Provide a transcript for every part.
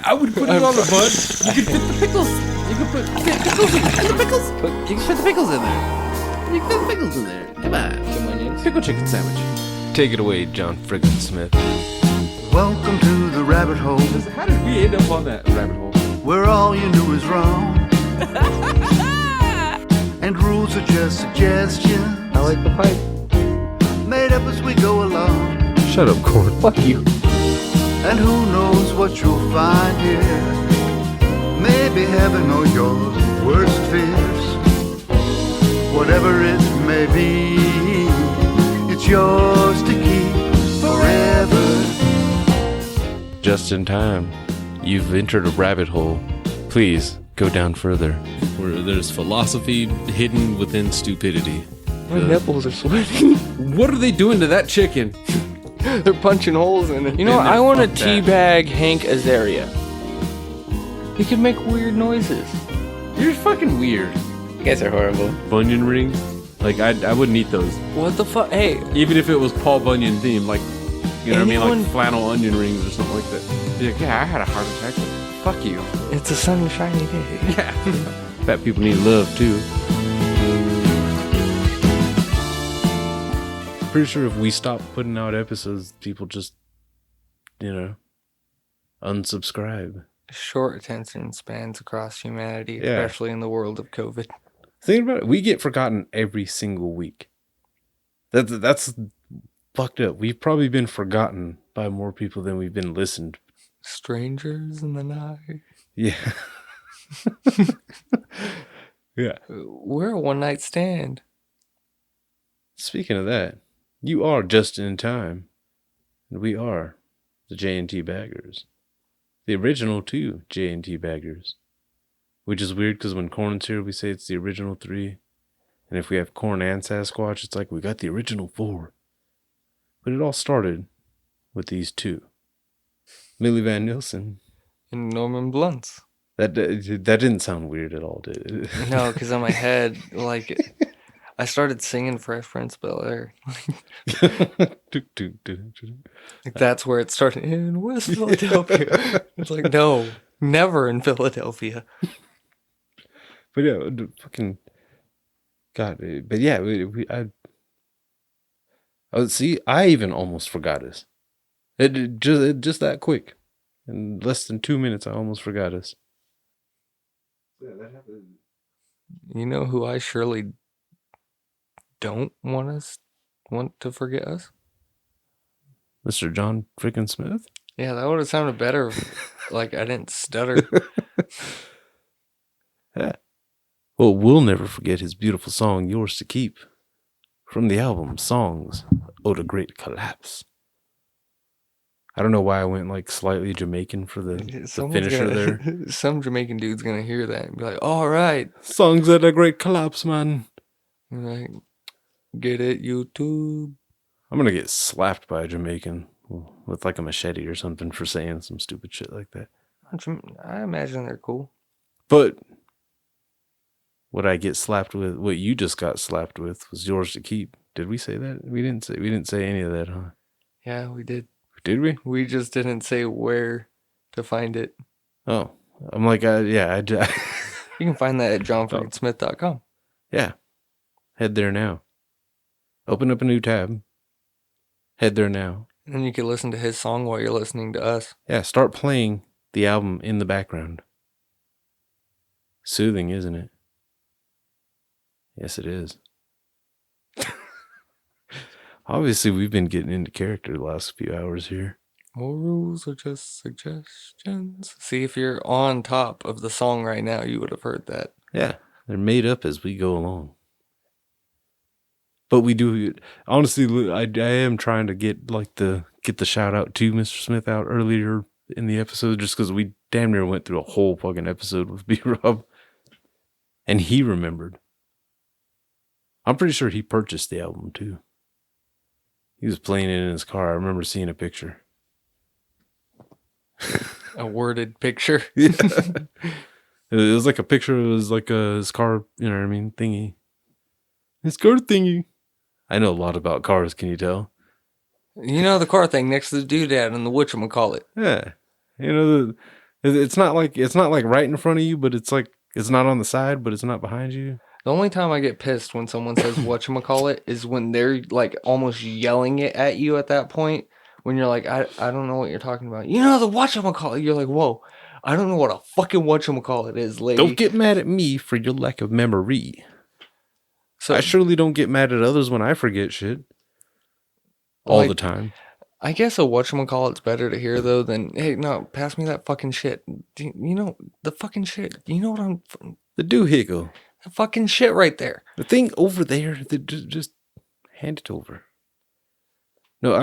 I would put it on the bun. You could fit the pickles. You could put pickles in the pickles. You can fit the pickles in there. You can fit the pickles in there. Come on. Some onions. Pickle chicken sandwich. Take it away, John Frickin Smith. Welcome to the rabbit hole, How did we end up on that rabbit hole? where all you knew is wrong. And rules are just suggestions, I like the pipe. made up as we go along. Shut up, Corn. Fuck you. And who knows what you'll find here. Maybe heaven or your worst fears. Whatever it may be, it's yours to keep forever. Just in time. You've entered a rabbit hole. Please go down further. Where there's philosophy hidden within stupidity. My nipples are sweating. What are they doing to that chicken? They're punching holes in it. You know what? Man, I want to fuck that. teabag Hank Azaria. He can make weird noises. You're fucking weird. You guys are horrible. Bunyan rings? Like, I wouldn't eat those. What the fuck? Hey, Even if it was Paul Bunyan themed, like, you know what I mean? Anyone- Like flannel onion rings or something like that. Be like, yeah, I had a heart attack. Fuck you. it's a sunshiny day. Yeah. Fat people need love, too. Pretty sure if we stop putting out episodes, people just, unsubscribe. Short attention spans across humanity, Yeah. especially in the world of COVID. Think about it. We get forgotten every single week. That's fucked up. We've probably been forgotten by more people than we've been listened. Strangers in the night. Yeah. Yeah. We're a one night stand. Speaking of that, you are just in time. And we are the J&T Baggers. The original two J&T Baggers. Which is weird because when Corn's here, we say it's the original 3. And if we have Corn and Sasquatch, it's like we got the original 4. But it all started with these two. Millie Van Nielsen. And Norman Blunts. That didn't sound weird at all, did it? No, because in my head, like, I started singing Fresh Prince of Bel-Air. Like, that's where it started. In West Philadelphia. It's like, no, never in Philadelphia. But yeah, fucking God. But yeah, see, I even almost forgot us. It just that quick. In less than 2 minutes, I almost forgot us. Yeah, that happened. You know who I surely don't want to forget us? Mr. John Frickin Smith? Yeah, that would have sounded better if, like, I didn't stutter. Yeah. Well, we'll never forget his beautiful song, Yours to Keep, from the album Songs, Ode a Great Collapse. I don't know why I went like slightly Jamaican for the finisher there. Some Jamaican dude's gonna hear that and be like, all right. Songs at a Great Collapse, man. Like, get it, YouTube. I'm gonna get slapped by a Jamaican with like a machete or something for saying some stupid shit like that. I imagine they're cool. But what I get slapped with, what you just got slapped with, was Yours to Keep. Did we say that? We didn't say any of that, huh? Yeah, we did. Did we? We just didn't say where to find it. Oh, I'm like, yeah, You can find that at johnfrickinsmith.com. Yeah. Head there now. Open up a new tab. Head there now. And then you can listen to his song while you're listening to us. Yeah, start playing the album in the background. Soothing, isn't it? Yes, it is. Obviously, we've been getting into character the last few hours here. More rules are just suggestions. See, if you're on top of the song right now, you would have heard that. Yeah, they're made up as we go along. But we do, honestly, I am trying to get the shout out to Mr. Smith out earlier in the episode, just because we damn near went through a whole fucking episode with B-Rob. And he remembered. I'm pretty sure he purchased the album too. He was playing it in his car. I remember seeing a picture. A worded picture. Yeah. It was like a picture. It was like his car, you know what I mean, thingy. His car thingy. I know a lot about cars, can you tell? You know the car thing next to the doodad and the whatchamacallit. Yeah. You know, It's not like right in front of you, but it's like it's not on the side, but it's not behind you. The only time I get pissed when someone says whatchamacallit is when they're like almost yelling it at you at that point. When you're like, I don't know what you're talking about. You know the whatchamacallit. You're like, whoa, I don't know what a fucking whatchamacallit is, lady. Don't get mad at me for your lack of memory. So I surely don't get mad at others when I forget shit. All the time. I guess a whatchamacallit's better to hear though than, hey, no, pass me that fucking shit. You know, the fucking shit. You know what The doohickle. the fucking shit right there. The thing over there, just hand it over. No,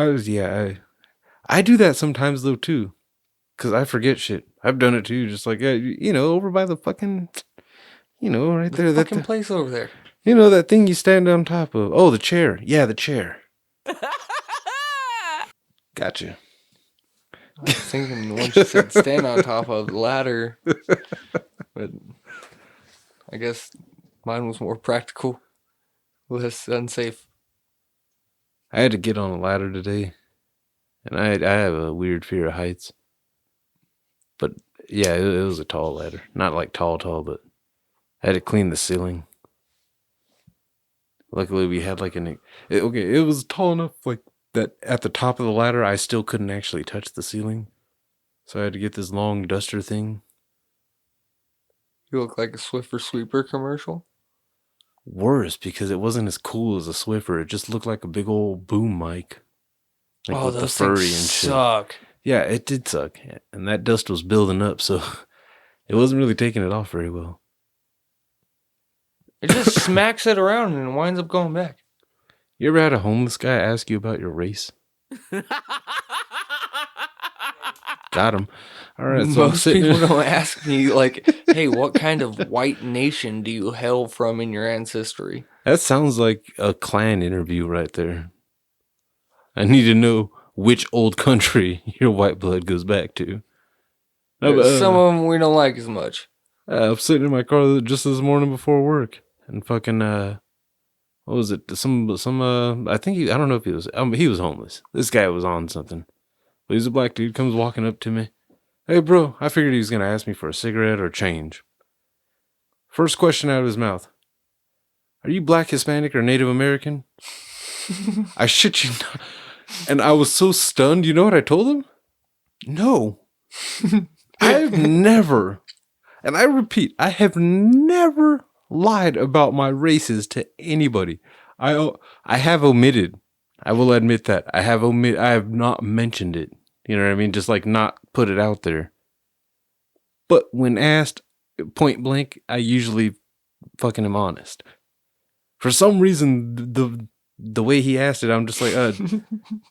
I do that sometimes though too, because I forget shit. I've done it too, just like over by the fucking, right there, The fucking place over there. That thing you stand on top of. Oh, the chair. Yeah, the chair. Gotcha. I was thinking once you said stand on top of the ladder, but I guess mine was more practical, less unsafe. I had to get on a ladder today, and I have a weird fear of heights. But yeah, it was a tall ladder, not like tall, but I had to clean the ceiling. Luckily, we had like it was tall enough like that at the top of the ladder, I still couldn't actually touch the ceiling. So I had to get this long duster thing. You look like a Swiffer Sweeper commercial. Worse, because it wasn't as cool as a Swiffer. It just looked like a big old boom mic. Like Oh, with the those furry things and shit. suck. Yeah, it did suck. And that dust was building up, so it wasn't really taking it off very well. It just smacks it around and winds up going back. You ever had a homeless guy ask you about your race? Got him. All right, so Most people don't ask me, like, hey, what kind of white nation do you hail from in your ancestry? That sounds like a clan interview right there. I need to know which old country your white blood goes back to. No, but, Some of them we don't like as much. I'm sitting in my car just this morning before work, and fucking what was it? I think I don't know if he was homeless. This guy was on something. But he's a black dude, comes walking up to me. Hey, bro, I figured he was going to ask me for a cigarette or change. First question out of his mouth. Are you black, Hispanic, or Native American? I shit you not. And I was so stunned. You know what I told him? No. I've never, and I repeat, I have never lied about my races to anybody. I have omitted. I will admit that. I have not mentioned it. You know what I mean? Just like not put it out there. But when asked point blank, I usually fucking am honest. For some reason, the way he asked it, I'm just like,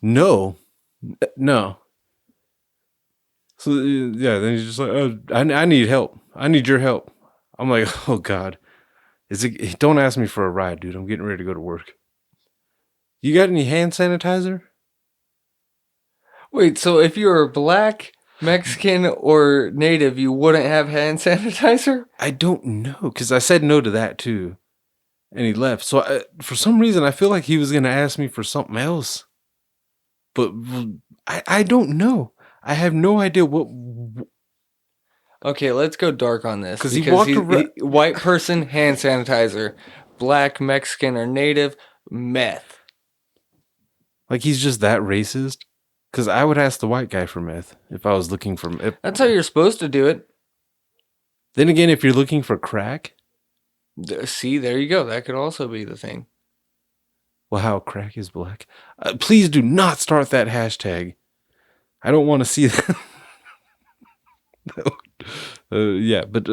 no. So yeah, then he's just like, I need help. I need your help. I'm like, oh God. Don't ask me for a ride, dude. I'm getting ready to go to work. You got any hand sanitizer? Wait, so if you were black, Mexican, or native, you wouldn't have hand sanitizer? I don't know, because I said no to that too. And he left. So for some reason, I feel like he was going to ask me for something else. But I don't know. I have no idea what. Okay, let's go dark on this. Because he walked around. White person, hand sanitizer. Black, Mexican, or native, meth. Like he's just that racist? Because I would ask the white guy for meth if I was looking for meth. That's how you're supposed to do it. Then again, if you're looking for crack. See, there you go. That could also be the thing. Well, how crack is black. Please do not start that hashtag. I don't want to see that. Yeah, but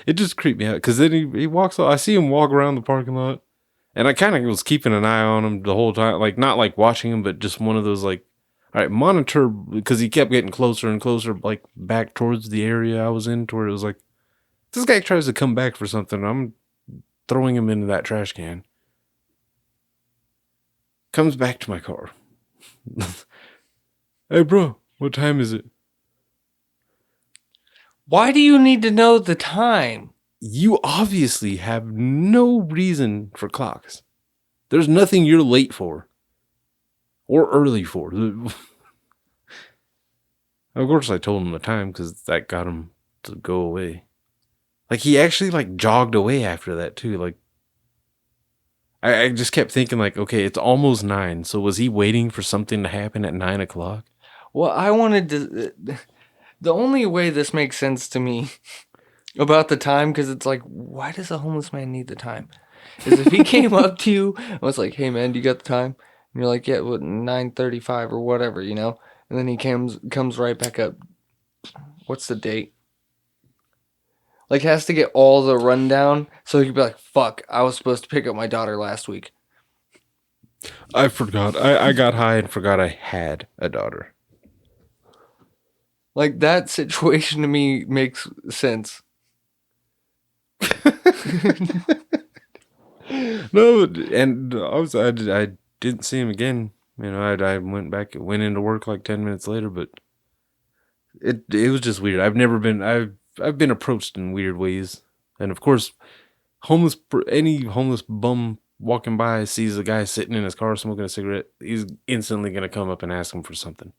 it just creeped me out. Because then he walks off. I see him walk around the parking lot. And I kind of was keeping an eye on him the whole time. Like, not like watching him, but just one of those like, all right, monitor. Because he kept getting closer and closer, like back towards the area I was in. To where it was like, this guy tries to come back for something. I'm throwing him into that trash can. Comes back to my car. Hey, bro, what time is it? Why do you need to know the time? You obviously have no reason for clocks. There's nothing you're late for. Or early for. Of course, I told him the time because that got him to go away. Like, he actually, like, jogged away after that, too. Like, I just kept thinking, like, okay, it's almost 9. So was he waiting for something to happen at 9 o'clock? Well, I wanted to... The only way this makes sense to me about the time, because it's like, why does a homeless man need the time? Is if he came up to you and was like, hey, man, do you got the time? And you're like, yeah, what, 9:35 or whatever, you know? And then he comes right back up. What's the date? Like, has to get all the rundown so he could be like, fuck, I was supposed to pick up my daughter last week. I forgot. I got high and forgot I had a daughter. Like, that situation to me makes sense. No, and I didn't see him again. You know, I went into work like 10 minutes later, but it was just weird. I've been approached in weird ways, and of course, any homeless bum walking by sees a guy sitting in his car smoking a cigarette, he's instantly gonna come up and ask him for something.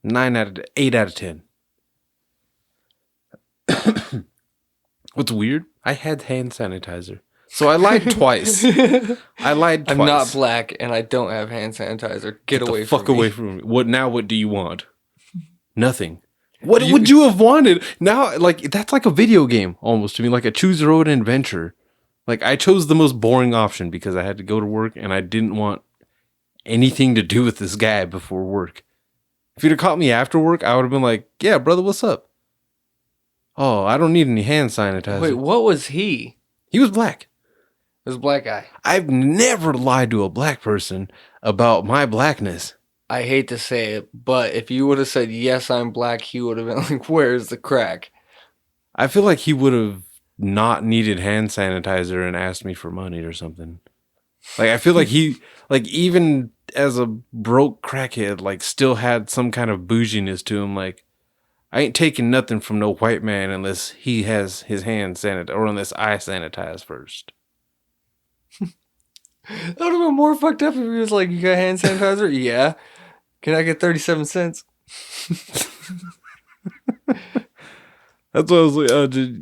8 out of 10. What's weird? I had hand sanitizer. So I lied twice. I'm not black and I don't have hand sanitizer. Get away from me. Fuck away from me. What do you want? Nothing. What would you have wanted? Now, like, that's like a video game almost to me, like a choose your own adventure. Like, I chose the most boring option because I had to go to work and I didn't want anything to do with this guy before work. If you'd have caught me after work, I would have been like, yeah, brother, what's up? Oh, I don't need any hand sanitizer. Wait, what was he? He was black. It was a black guy. I've never lied to a black person about my blackness. I hate to say it, but if you would have said, yes, I'm black, he would have been like, where's the crack? I feel like he would have not needed hand sanitizer and asked me for money or something. Like, I feel like he, like, even as a broke crackhead, like, still had some kind of bouginess to him. Like, I ain't taking nothing from no white man unless he has his hand sanitized, or unless I sanitize first. That would have been more fucked up if he was like, you got hand sanitizer? Yeah. Can I get 37 cents? That's what I was like,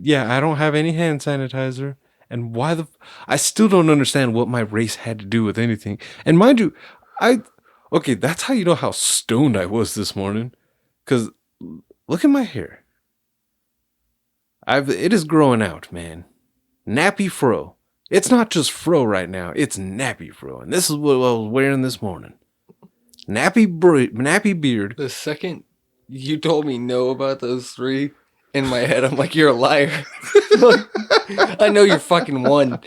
yeah, I don't have any hand sanitizer. And why I still don't understand what my race had to do with anything. And mind you, okay, that's how you know how stoned I was this morning. Because look at my hair. It is growing out, man. Nappy fro. It's not just fro right now. It's nappy fro. And this is what I was wearing this morning. Nappy beard. The second you told me no about those 3, in my head, I'm like, you're a liar. Like, I know you're fucking one.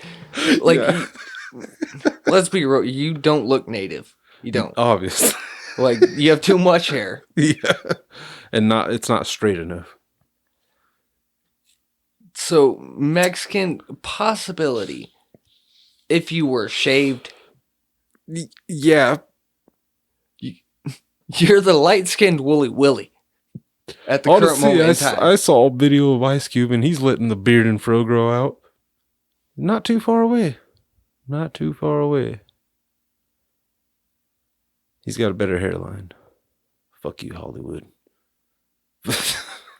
Like, Yeah. Let's be real. You don't look native. You don't. Obviously. Like, you have too much hair. Yeah. And it's not straight enough. So, Mexican possibility. If you were shaved. Yeah. You're the light-skinned Wooly Willy. At the current moment in time. I saw a video of Ice Cube and he's letting the beard and fro grow out. Not too far away. Not too far away. He's got a better hairline. Fuck you, Hollywood.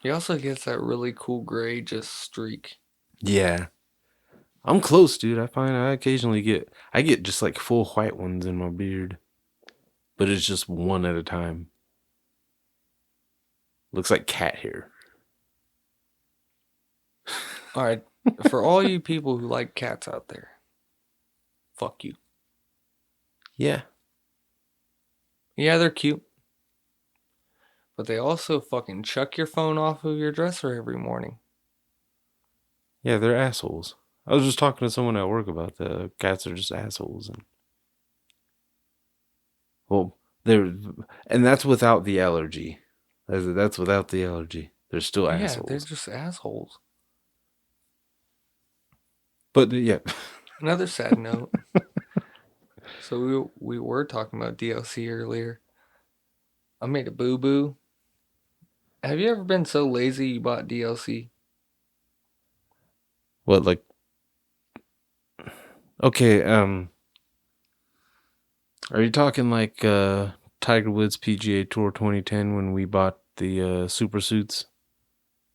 He also gets that really cool gray just streak. Yeah. I'm close, dude. I find I occasionally get just like full white ones in my beard. But it's just one at a time. Looks like cat hair. All right. For all you people who like cats out there, fuck you. Yeah. Yeah, they're cute. But they also fucking chuck your phone off of your dresser every morning. Yeah, they're assholes. I was just talking to someone at work about the cats are just assholes. And that's without the allergy. That's without the allergy. They're still assholes. Yeah, they're just assholes. But yeah. Another sad note. So we were talking about DLC earlier. I made a boo-boo. Have you ever been so lazy you bought DLC? What, like? Okay, are you talking like Tiger Woods PGA Tour 2010 when we bought the super suits,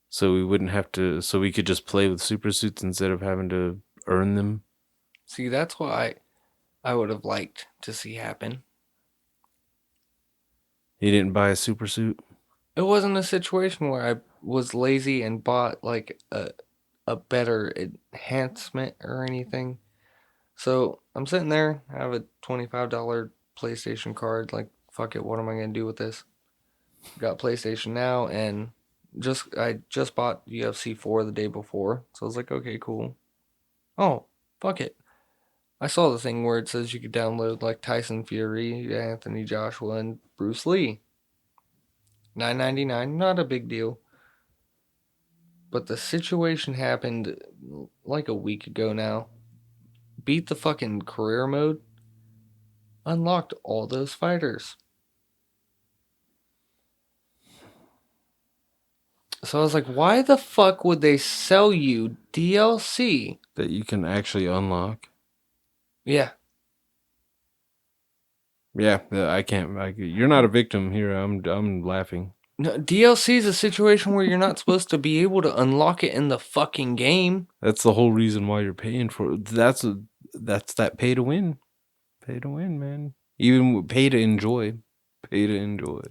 so we wouldn't have to. So we could just play with super suits instead of having to earn them. See, that's what I would have liked to see happen. You didn't buy a super suit. It wasn't a situation where I was lazy and bought like a better enhancement or anything. So I'm sitting there, I have a $25 PlayStation card. Like, fuck it, what am I gonna do with this? Got PlayStation Now, and I just bought UFC 4 the day before, so I was like, okay, cool. Oh, fuck it. I saw the thing where it says you could download like Tyson Fury, Anthony Joshua, and Bruce Lee. $9.99, not a big deal. But the situation happened like a week ago now. Beat the fucking career mode. Unlocked all those fighters. So I was like, why the fuck would they sell you DLC? That you can actually unlock. Yeah. Yeah, I can't. You're not a victim here. I'm laughing. No, DLC is a situation where you're not supposed to be able to unlock it in the fucking game. That's the whole reason why you're paying for it. That's that pay to win. Pay to win, man. Even pay to enjoy. Pay to enjoy.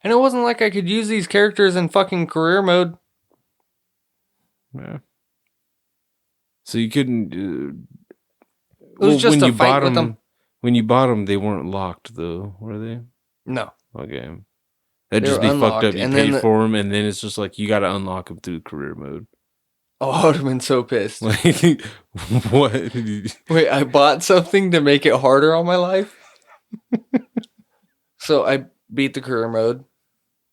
And it wasn't like I could use these characters in fucking career mode. Yeah. So you couldn't. It was just a fight with them. When you bought them, they weren't locked, though, were they? No. Okay. That'd They just were be fucked up. unlocked, You and paid then for them, and then it's just like you got to unlock them through career mode. Oh, I would have been so pissed. Like, what? Wait, I bought something to make it harder on my life? So I beat the career mode,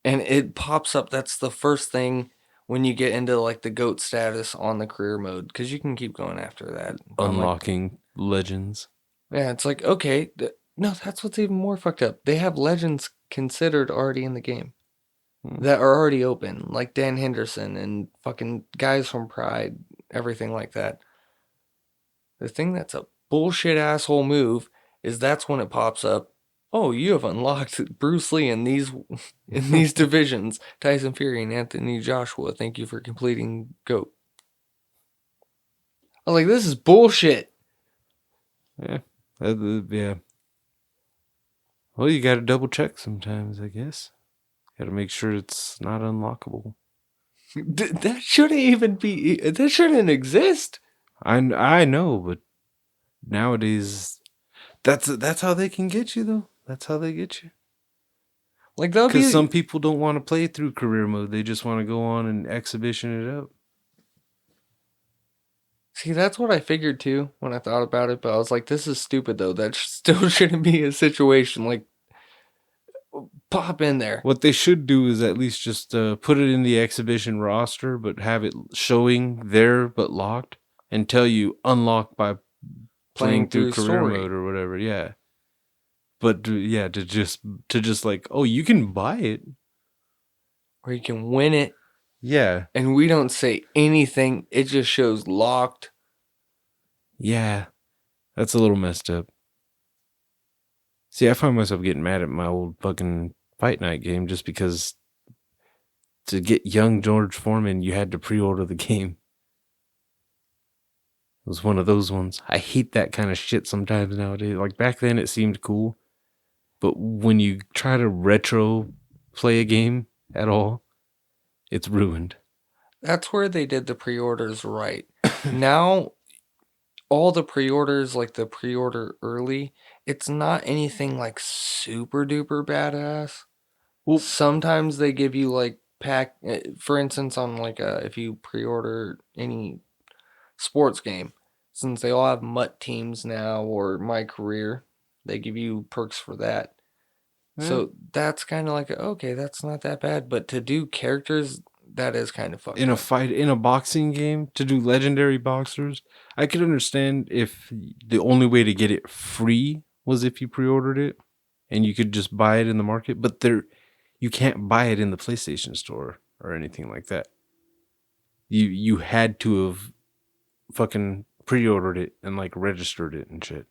and it pops up. That's the first thing when you get into like the GOAT status on the career mode, because you can keep going after that. But I'm like, Unlocking legends. yeah, it's like, okay. No, that's what's even more fucked up. They have legends considered already in the game that are already open, like Dan Henderson and fucking guys from Pride, everything like that. The thing that's a bullshit asshole move is that's when it pops up. Oh, you have unlocked Bruce Lee in these divisions. Tyson Fury and Anthony Joshua. Thank you for completing GOAT. I was like, this is bullshit. Yeah. Yeah. Well, you got to double check sometimes, I guess. Got to make sure it's not unlockable. That shouldn't even be. That shouldn't exist. I know, but nowadays, that's how they can get you, though. That's how they get you. Like, that'll be. Because some people don't want to play through career mode. They just want to go on and exhibition it up. See, that's what I figured too when I thought about it. But I was like, this is stupid though. That still shouldn't be a situation. Like, pop in there. What they should do is at least just put it in the exhibition roster, but have it showing there but locked, and tell you unlock by playing through career story mode or whatever. Yeah. But yeah, to just like, oh, you can buy it, or you can win it. Yeah. And we don't say anything. It just shows locked. Yeah. That's a little messed up. See, I find myself getting mad at my old fucking Fight Night game just because to get young George Foreman, you had to pre-order the game. It was one of those ones. I hate that kind of shit sometimes nowadays. Like back then it seemed cool. But when you try to retro play a game at all, it's ruined. That's where they did the pre-orders right. Now, all the pre-orders, like the pre-order early, it's not anything like super duper badass. Well, sometimes they give you like for instance, on like if you pre-order any sports game, since they all have MUT teams now or My Career, they give you perks for that. So that's kind of like, okay, that's not that bad. But to do characters, that is kind of fucked up. In a boxing game, to do legendary boxers, I could understand if the only way to get it free was if you pre-ordered it and you could just buy it in the market. But you can't buy it in the PlayStation Store or anything like that. You had to have fucking pre-ordered it and like registered it and shit.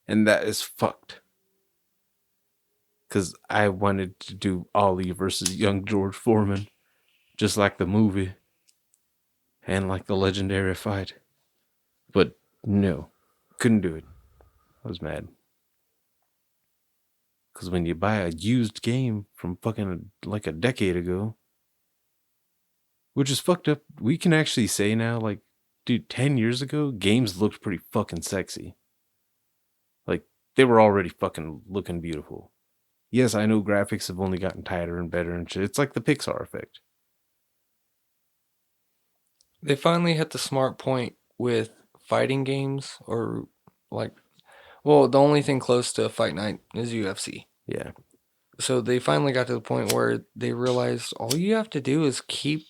And that is fucked. because I wanted to do Ollie versus young George Foreman, just like the movie and like the legendary fight. But no, couldn't do it. I was mad. Because when you buy a used game from fucking like a decade ago, which is fucked up, we can actually say now, like, dude, 10 years ago, games looked pretty fucking sexy. Like, they were already fucking looking beautiful. Yes, I know graphics have only gotten tighter and better and shit. It's like the Pixar effect. They finally hit the smart point with fighting games, or like, well, the only thing close to a fight night is UFC. Yeah. So they finally got to the point where they realized all you have to do is keep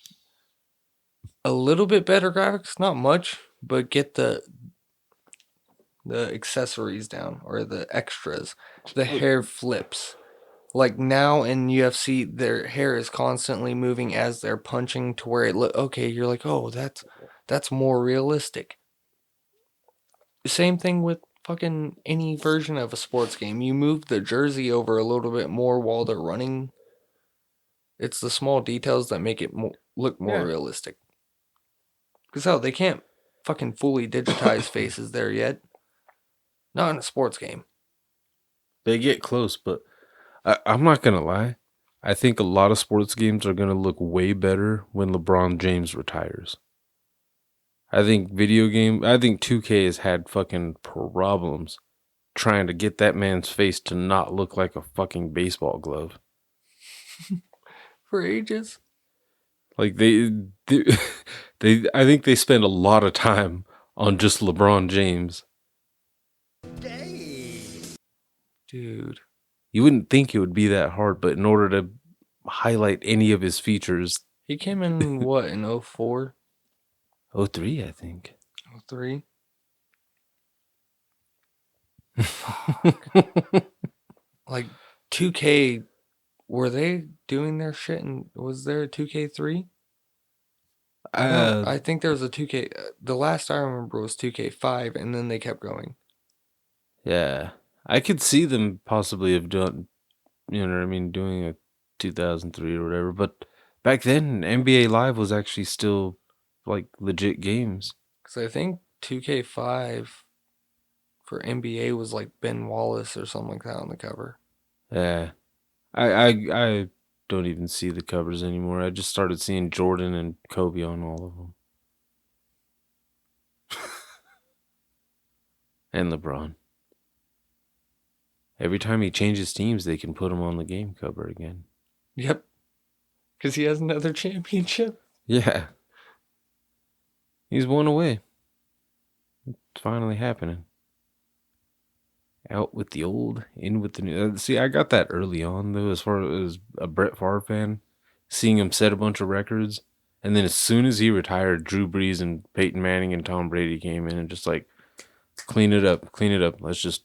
a little bit better graphics, not much, but get the accessories down, or the extras. The hair flips. Like now in UFC, their hair is constantly moving as they're punching to where it look okay. You're like, oh, that's more realistic. Same thing with fucking any version of a sports game. You move the jersey over a little bit more while they're running. It's the small details that make it look more realistic. Because hell, they can't fucking fully digitize faces there yet. Not in a sports game. They get close, but I'm not going to lie. I think a lot of sports games are going to look way better when LeBron James retires. I think 2K has had fucking problems trying to get that man's face to not look like a fucking baseball glove. For ages. Like I think they spend a lot of time on just LeBron James. Dude. You wouldn't think it would be that hard, but in order to highlight any of his features. He came in what, in 04? 03, I think. 03? Like 2K, were they doing their shit, and was there a 2K3? I think there was a 2K. The last I remember was 2K5, and then they kept going. Yeah, I could see them possibly have done, you know what I mean, doing a 2003 or whatever. But back then, NBA Live was actually still like legit games. Because I think 2K5 for NBA was like Ben Wallace or something like that on the cover. Yeah, I don't even see the covers anymore. I just started seeing Jordan and Kobe on all of them. And LeBron. Every time he changes teams, they can put him on the game cover again. Yep. Because he has another championship. Yeah. He's one away. It's finally happening. Out with the old, in with the new. See, I got that early on, though, as far as a Brett Favre fan. Seeing him set a bunch of records. And then as soon as he retired, Drew Brees and Peyton Manning and Tom Brady came in and just like, clean it up. Let's just...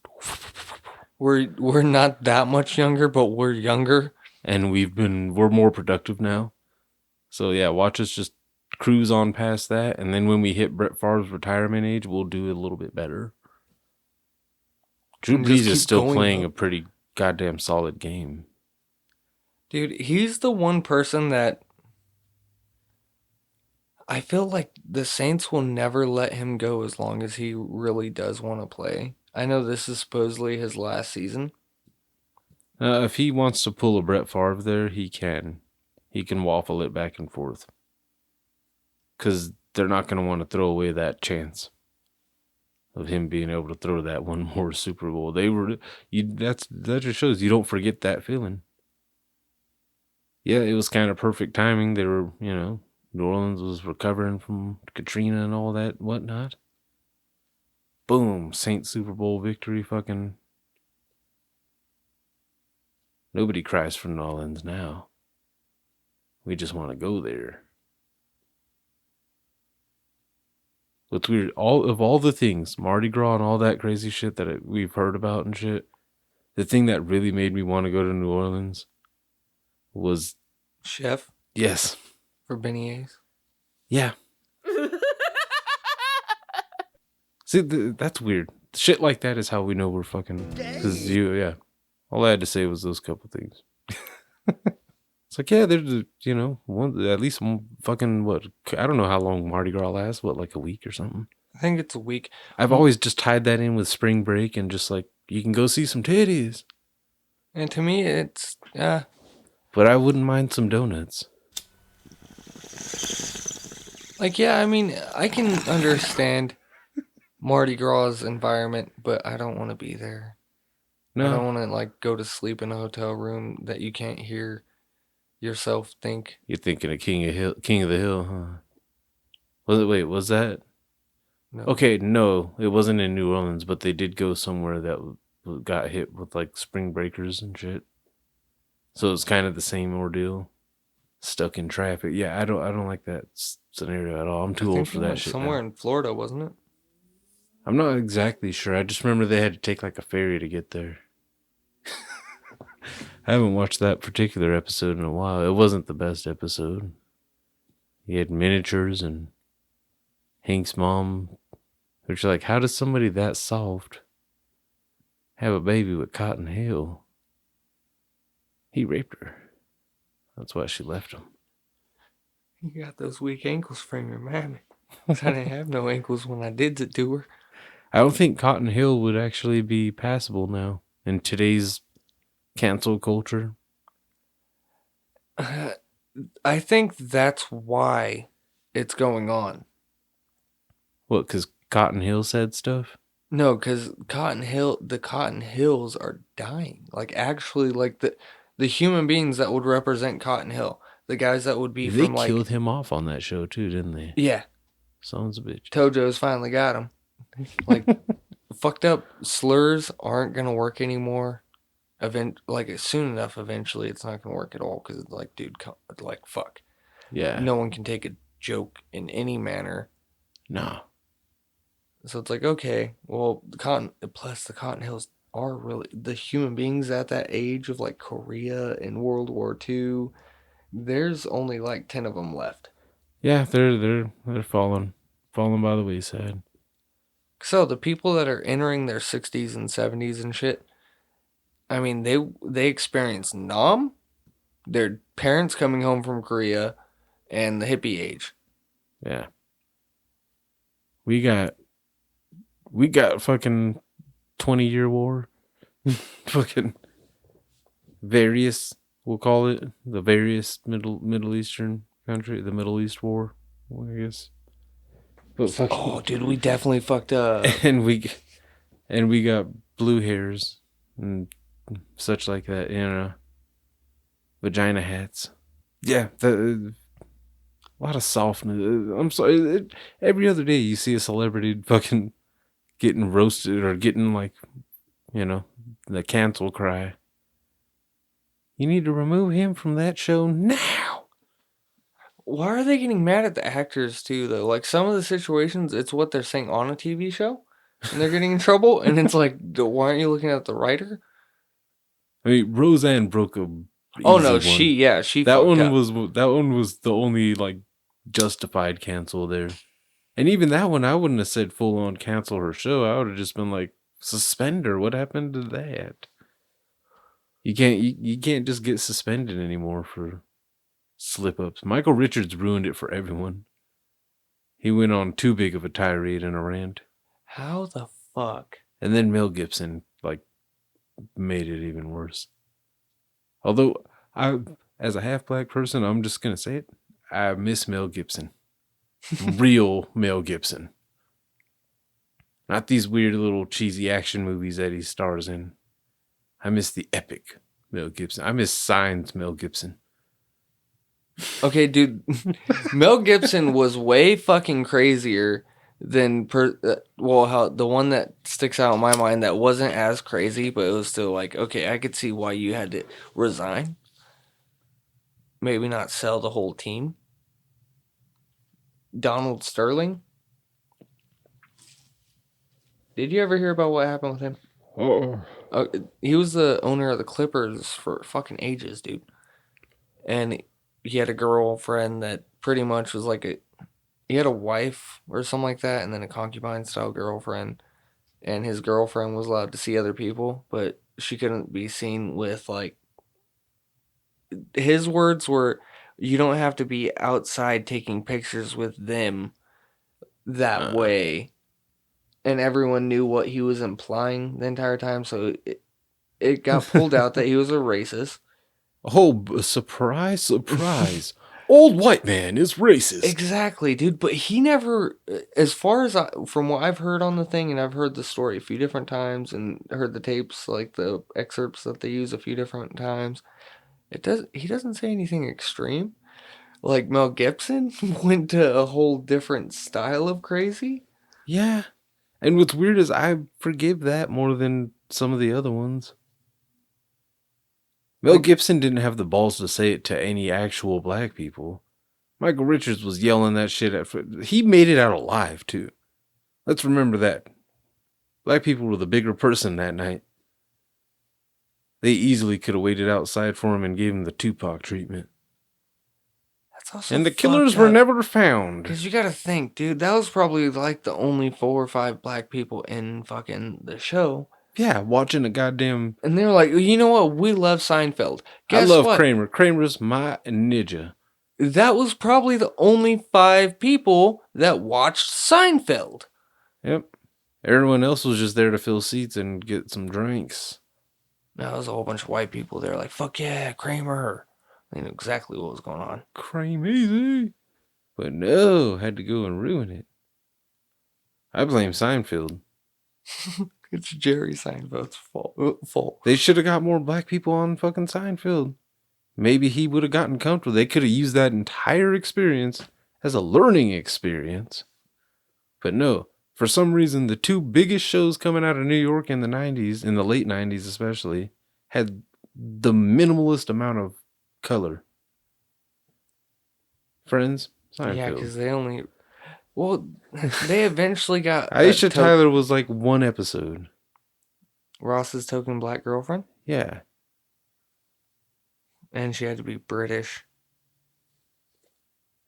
We're not that much younger, but we're younger. And we're more productive now. So yeah, watch us just cruise on past that. And then when we hit Brett Favre's retirement age, we'll do it a little bit better. Drew Brees is still playing a pretty goddamn solid game. Dude, he's the one person that I feel like the Saints will never let him go as long as he really does want to play. I know this is supposedly his last season. If he wants to pull a Brett Favre there, he can. He can waffle it back and forth. Because they're not going to want to throw away that chance of him being able to throw that one more Super Bowl. That just shows you don't forget that feeling. Yeah, it was kind of perfect timing. They were, New Orleans was recovering from Katrina and all that whatnot. Boom, Saints Super Bowl victory, fucking. Nobody cries for New Orleans now. We just want to go there. What's weird, all the things, Mardi Gras and all that crazy shit that we've heard about and shit, the thing that really made me want to go to New Orleans was... Chef? Yes. For beignets? Yeah. See, that's weird. Shit like that is how we know we're fucking... Because yeah. All I had to say was those couple things. It's like, yeah, there's, at least one fucking, what, I don't know how long Mardi Gras lasts, what, like a week or something? I think it's a week. I've always just tied that in with spring break and just like, you can go see some titties. And to me, it's, But I wouldn't mind some donuts. like, yeah, I mean, I can understand Mardi Gras environment, but I don't want to be there. I don't No, want to, like, go to sleep in a hotel room that you can't hear yourself think. you're thinking of King of the Hill, huh? Was that? No. Okay, no, it wasn't in New Orleans, but they did go somewhere that got hit with like spring breakers and shit. So it's kind of the same ordeal. Stuck in traffic. Yeah, I don't like that scenario at all. I'm too I old think for they that went shit. somewhere Now. in Florida, wasn't it? I'm not exactly sure. I just remember they had to take like a ferry to get there. I haven't watched that particular episode in a while. It wasn't the best episode. He had miniatures and Hank's mom, which like, how does somebody that soft have a baby with Cotton Hill? He raped her. That's why she left him. You got those weak ankles from your mammy. I didn't have no ankles when I did it to her. I don't think Cotton Hill would actually be passable now in today's cancel culture. I think that's why it's going on. What, because Cotton Hill said stuff? No, because the Cotton Hills are dying. Like, actually, like, the human beings that would represent Cotton Hill, the guys that would be They from, like... killed him off on that show, too, didn't they? Yeah, Sons of bitches. Tojo's finally got him. Like, fucked up slurs aren't going to work anymore. Soon enough, eventually, it's not going to work at all, because it's like, dude, like, fuck. Yeah. No one can take a joke in any manner. No. So it's like, okay, well, the Cotton Hills are really the human beings at that age of like Korea in World War II. There's only like 10 of them left. Yeah, they're falling by the wayside. So the people that are entering their 60s and 70s and shit, I mean, they experience Nam, their parents coming home from Korea, and the hippie age. Yeah. We got fucking 20-year war. Fucking various, we'll call it the various Middle Eastern country, the Middle East war, I guess. But fucking, Oh, dude, we definitely fucked up. and we got blue hairs and such like that, vagina hats. Yeah, a lot of softness. I'm sorry. Every other day you see a celebrity fucking getting roasted or getting like, the cancel cry. You need to remove him from that show now. Why are they getting mad at the actors too, though? Like, some of the situations, it's what they're saying on a TV show, and they're getting in trouble, and it's like, why aren't you looking at the writer? I mean, Roseanne broke a. Oh no, one. she that fucked one up. was the only like justified cancel there, and even that one I wouldn't have said full on cancel her show. I would have just been like, suspend her. What happened to that? You can't just get suspended anymore for slip ups. Michael Richards ruined it for everyone. He went on too big of a tirade and a rant. How the fuck? And then Mel Gibson like made it even worse. Although as a half black person, I'm just gonna say it. I miss Mel Gibson. Real Mel Gibson. Not these weird little cheesy action movies that he stars in. I miss the epic Mel Gibson. I miss Signs Mel Gibson. Okay, dude. Mel Gibson was way fucking crazier than the one that sticks out in my mind that wasn't as crazy, but it was still like, okay, I could see why you had to resign. Maybe not sell the whole team. Donald Sterling. Did you ever hear about what happened with him? Oh. He was the owner of the Clippers for fucking ages, dude. And he had a girlfriend that pretty much was like he had a wife or something like that, and then a concubine style girlfriend. And his girlfriend was allowed to see other people, but she couldn't be seen with, like, his words were, you don't have to be outside taking pictures with them that way. And everyone knew what he was implying the entire time, so it got pulled out that he was a racist. Oh, surprise, surprise. Old white man is racist. Exactly, dude. But he never, as far as from what I've heard on the thing, and I've heard the story a few different times and heard the tapes, like the excerpts that they use a few different times, he doesn't say anything extreme. Like Mel Gibson went to a whole different style of crazy. Yeah. And what's weird is I forgive that more than some of the other ones. Mel Gibson didn't have the balls to say it to any actual black people. Michael Richards was yelling that shit at... He made it out alive, too. Let's remember that. Black people were the bigger person that night. They easily could have waited outside for him and gave him the Tupac treatment. That's also and the killers were never found. Because you gotta think, dude, that was probably like the only 4 or 5 black people in fucking the show. Yeah, watching a goddamn... And they were like, you know what? We love Seinfeld. Guess I love what? Kramer. Kramer's my ninja. That was probably the only 5 people that watched Seinfeld. Yep. Everyone else was just there to fill seats and get some drinks. That was a whole bunch of white people. They were like, fuck yeah, Kramer. They knew exactly what was going on. Crazy. But no, had to go and ruin it. I blame Seinfeld. It's Jerry Seinfeld's fault. They should have got more black people on fucking Seinfeld. Maybe he would have gotten comfortable. They could have used that entire experience as a learning experience. But no, for some reason, the 2 biggest shows coming out of New York in the 90s, in the late 90s especially, had the minimalist amount of color. Friends, Seinfeld. Yeah, because they only... Well, they eventually got... Aisha Tyler was like 1 episode. Ross's token black girlfriend? Yeah. And she had to be British.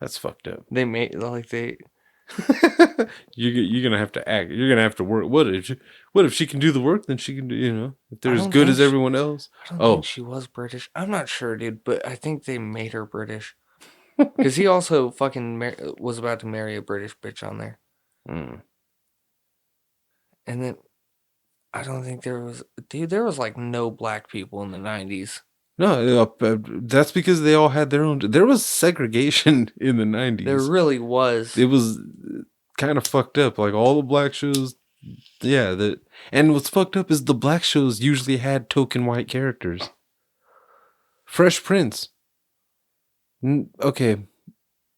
That's fucked up. They made, like, they... You're gonna have to act. You're gonna have to work. What if she can do the work? Then she can do. You know, if they're as good as everyone else. I don't think she was British. I'm not sure, dude. But I think they made her British. Because he also fucking was about to marry a British bitch on there. Mm. And then I don't think there was, dude. There was like no black people in the 90s. No, that's because they all had their own. There was segregation in the 90s. There really was. It was kind of fucked up. Like all the black shows, yeah. And what's fucked up is the black shows usually had token white characters. Fresh Prince. Okay,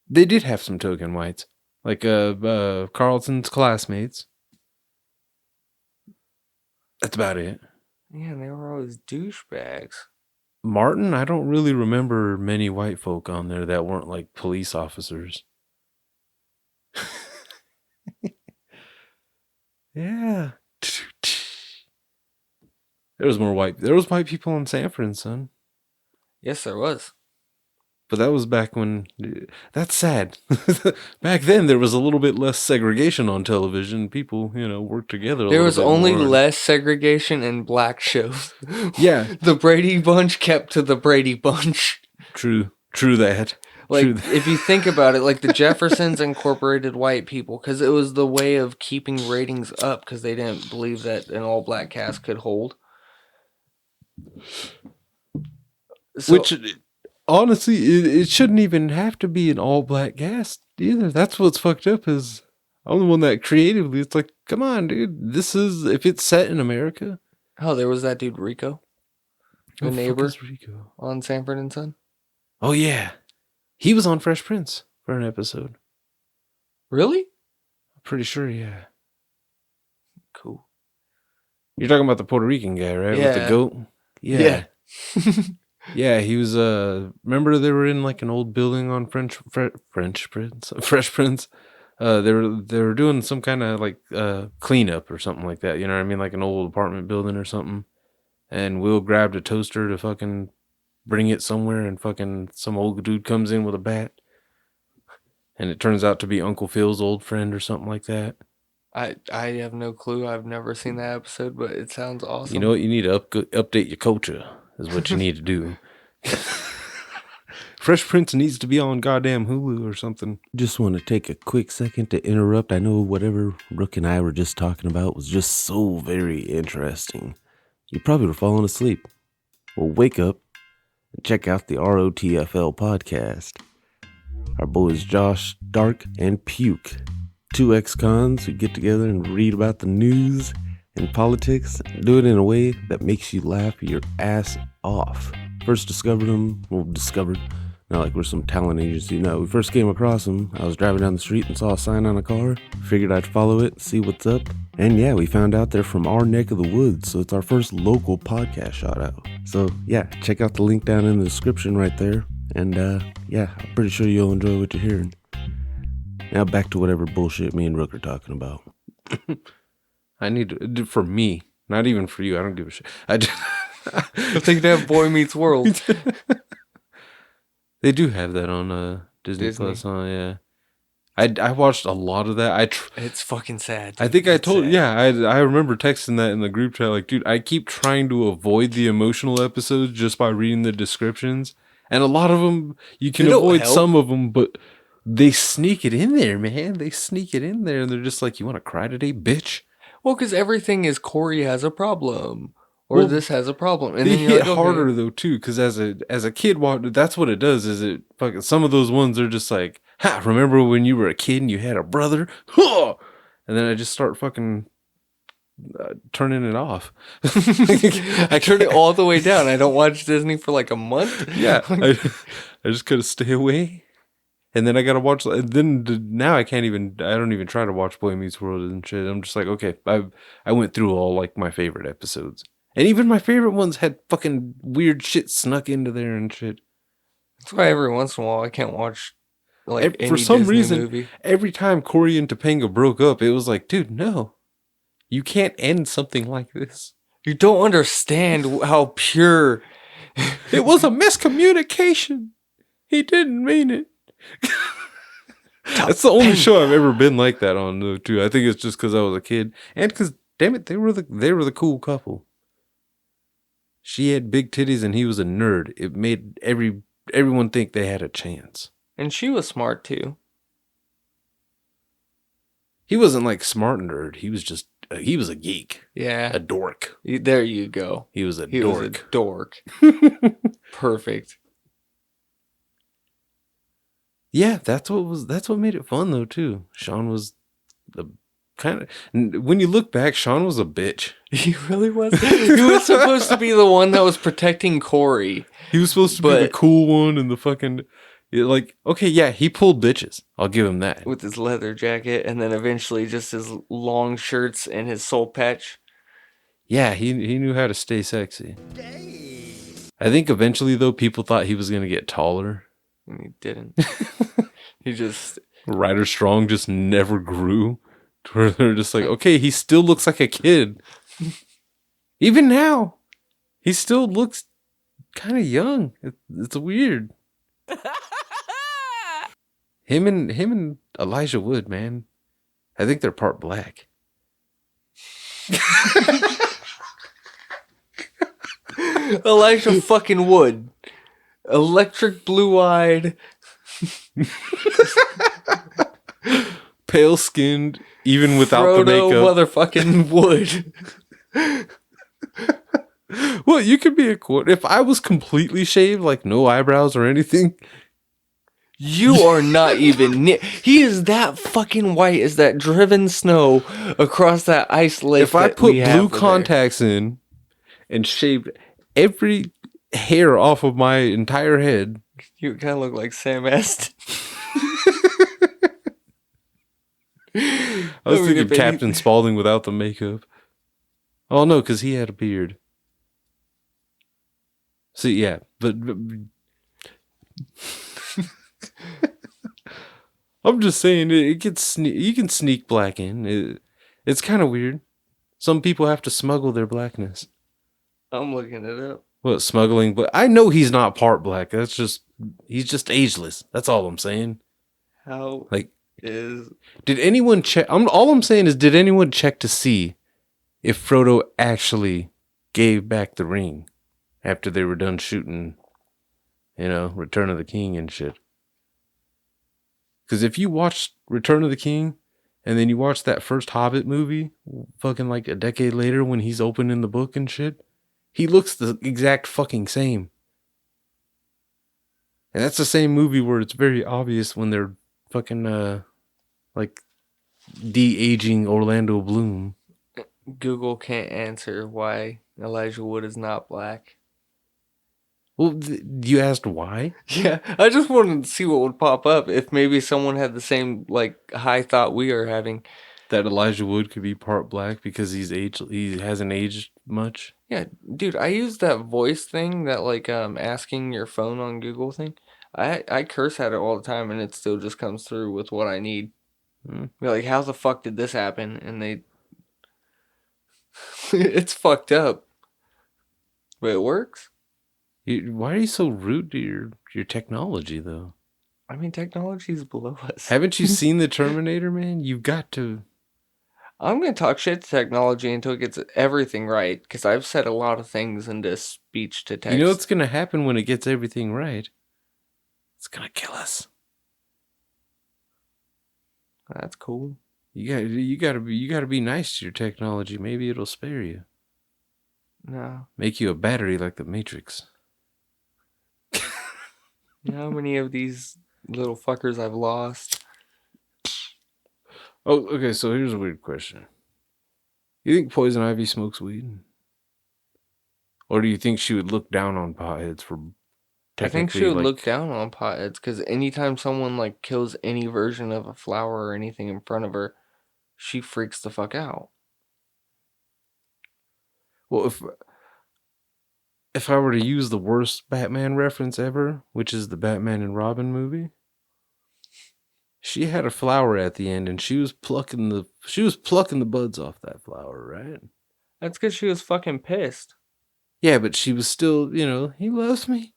they did have some token whites, like Carlton's classmates. That's about it. Yeah, they were always douchebags. Martin, I don't really remember many white folk on there that weren't like police officers. Yeah. There was white people in Sanford, son. Yes, there was. But that was back when... That's sad. Back then, there was a little bit less segregation on television. People, worked together. There was only less segregation in black shows. Yeah. The Brady Bunch kept to the Brady Bunch. True that. Like, True that. if you think about it, like the Jeffersons incorporated white people because it was the way of keeping ratings up because they didn't believe that an all-black cast could hold. So, Which... Honestly, it shouldn't even have to be an all-black cast either. That's what's fucked up is I'm the one that creatively, it's like, come on, dude. If it's set in America. Oh, there was that dude Rico. The neighbor Rico? On Sanford and Son. Oh, yeah. He was on Fresh Prince for an episode. Really? I'm pretty sure, yeah. Cool. You're talking about the Puerto Rican guy, right? Yeah. With the goat? Yeah. Yeah, he was, remember they were in like an old building on Fresh Prince? They were doing some kind of like, cleanup or something like that. You know what I mean? Like an old apartment building or something. And Will grabbed a toaster to fucking bring it somewhere and fucking some old dude comes in with a bat. And it turns out to be Uncle Phil's old friend or something like that. I have no clue. I've never seen that episode, but it sounds awesome. You know what? You need to update your culture. Is what you need to do. Fresh Prince needs to be on goddamn Hulu or something. Just want to take a quick second to interrupt. I know whatever Rook and I were just talking about was just so very interesting. You probably were falling asleep. Well, wake up and check out the ROTFL podcast. Our boys Josh, Dark, and Puke, two ex-cons who get together and read about the news and politics, and do it in a way that makes you laugh your ass off. First discovered them, not like we're some talent agency. No, we first came across them. I was driving down the street and saw a sign on a car. Figured I'd follow it, see what's up. And yeah, we found out they're from our neck of the woods, so it's our first local podcast shout out. So yeah, check out the link down in the description right there. And yeah, I'm pretty sure you'll enjoy what you're hearing. Now back to whatever bullshit me and Rook are talking about. I need to, for me, not even for you. I don't give a shit. I think they have Boy Meets World. They do have that on Disney Plus. Yeah, I watched a lot of that. It's fucking sad. Dude. I think I told sad. Yeah. I remember texting that in the group chat. Like, dude, I keep trying to avoid the emotional episodes just by reading the descriptions, and a lot of them you can avoid some of them, but they sneak it in there, man. They sneak it in there, and they're just like, "You want to cry today, bitch?" Well, because everything is Corey has a problem. Or this has a problem, and they then hit harder though too, because as a kid, that's what it does. Is it fucking some of those ones are just like, "Ha! Remember when you were a kid and you had a brother?" Huh! And then I just start fucking turning it off. I turned it all the way down. I don't watch Disney for like a month. Yeah, I just gotta stay away. And then I gotta watch. And then now I can't even. I don't even try to watch Boy Meets World and shit. I'm just like, okay, I went through all like my favorite episodes. And even my favorite ones had fucking weird shit snuck into there and shit. That's why every once in a while I can't watch like any for some Disney reason movie. Every time Corey and Topanga broke up, it was like, dude, no, you can't end something like this. You don't understand how pure. It was a miscommunication. He didn't mean it. That's the only show I've ever been like that on, though. Too. I think it's just because I was a kid, and because damn it, they were the cool couple. She had big titties and he was a nerd. It made everyone think they had a chance. And she was smart too. He wasn't like smart nerd. He was just he was a geek. Yeah, a dork. There you go. He was a dork. Perfect. Yeah, that's what made it fun though too. Sean was the kind of, when you look back, Sean was a bitch. He really was. He was supposed to be the one that was protecting Corey. He was supposed to be the cool one and the fucking, like, okay, yeah, he pulled bitches. I'll give him that. With his leather jacket and then eventually just his long shirts and his soul patch. Yeah, he knew how to stay sexy. I think eventually though, people thought he was going to get taller. And he didn't. He just... Ryder Strong just never grew. Where they're just like, okay, he still looks like a kid. Even now, he still looks kind of young. It's weird. Him and Elijah Wood, man. I think they're part black. Elijah fucking Wood. Electric blue-eyed. Pale-skinned, even without Frodo the makeup. motherfucking Wood. Well, you could be a quote. If I was completely shaved, like no eyebrows or anything. You are not even near. He is that fucking white as that driven snow across that ice lake. If I put blue contacts in and shaved every hair off of my entire head. You kind of look like Sam Astin. I was thinking Captain Spaulding without the makeup. Oh no, because he had a beard. See, yeah, but I'm just saying it gets you can sneak black in. It's kind of weird. Some people have to smuggle their blackness. I'm looking it up. What, smuggling? But I know he's not part black. He's just ageless. That's all I'm saying. How? Like, is Did anyone check? All I'm saying is, did anyone check to see if Frodo actually gave back the ring after they were done shooting, Return of the King and shit? Because if you watch Return of the King and then you watch that first Hobbit movie, fucking like a decade later when he's opening the book and shit, he looks the exact fucking same. And that's the same movie where it's very obvious when they're fucking, like, de-aging Orlando Bloom. Google can't answer why Elijah Wood is not black. Well, you asked why? Yeah, I just wanted to see what would pop up if maybe someone had the same like high thought we are having. That Elijah Wood could be part black because he hasn't aged much. Yeah, dude, I use that voice thing, that like asking your phone on Google thing. I curse at it all the time, and it still just comes through with what I need. Be like, how the fuck did this happen? And they, it's fucked up, but it works. Why are you so rude to your technology, though? I mean, technology's below us. Haven't you seen the Terminator, man? You've got to. I'm going to talk shit to technology until it gets everything right, because I've said a lot of things into speech to text. You know what's going to happen when it gets everything right? It's going to kill us. That's cool. You got to be nice to your technology. Maybe it'll spare you. No. Make you a battery like the Matrix. You know how many of these little fuckers I've lost? Oh, okay, so here's a weird question. You think Poison Ivy smokes weed? Or do you think she would look down on potheads for I think she would look down on potheads, because anytime someone like kills any version of a flower or anything in front of her, she freaks the fuck out. Well, if I were to use the worst Batman reference ever, which is the Batman and Robin movie, she had a flower at the end, and she was plucking the buds off that flower, right? That's because she was fucking pissed. Yeah, but she was still, he loves me.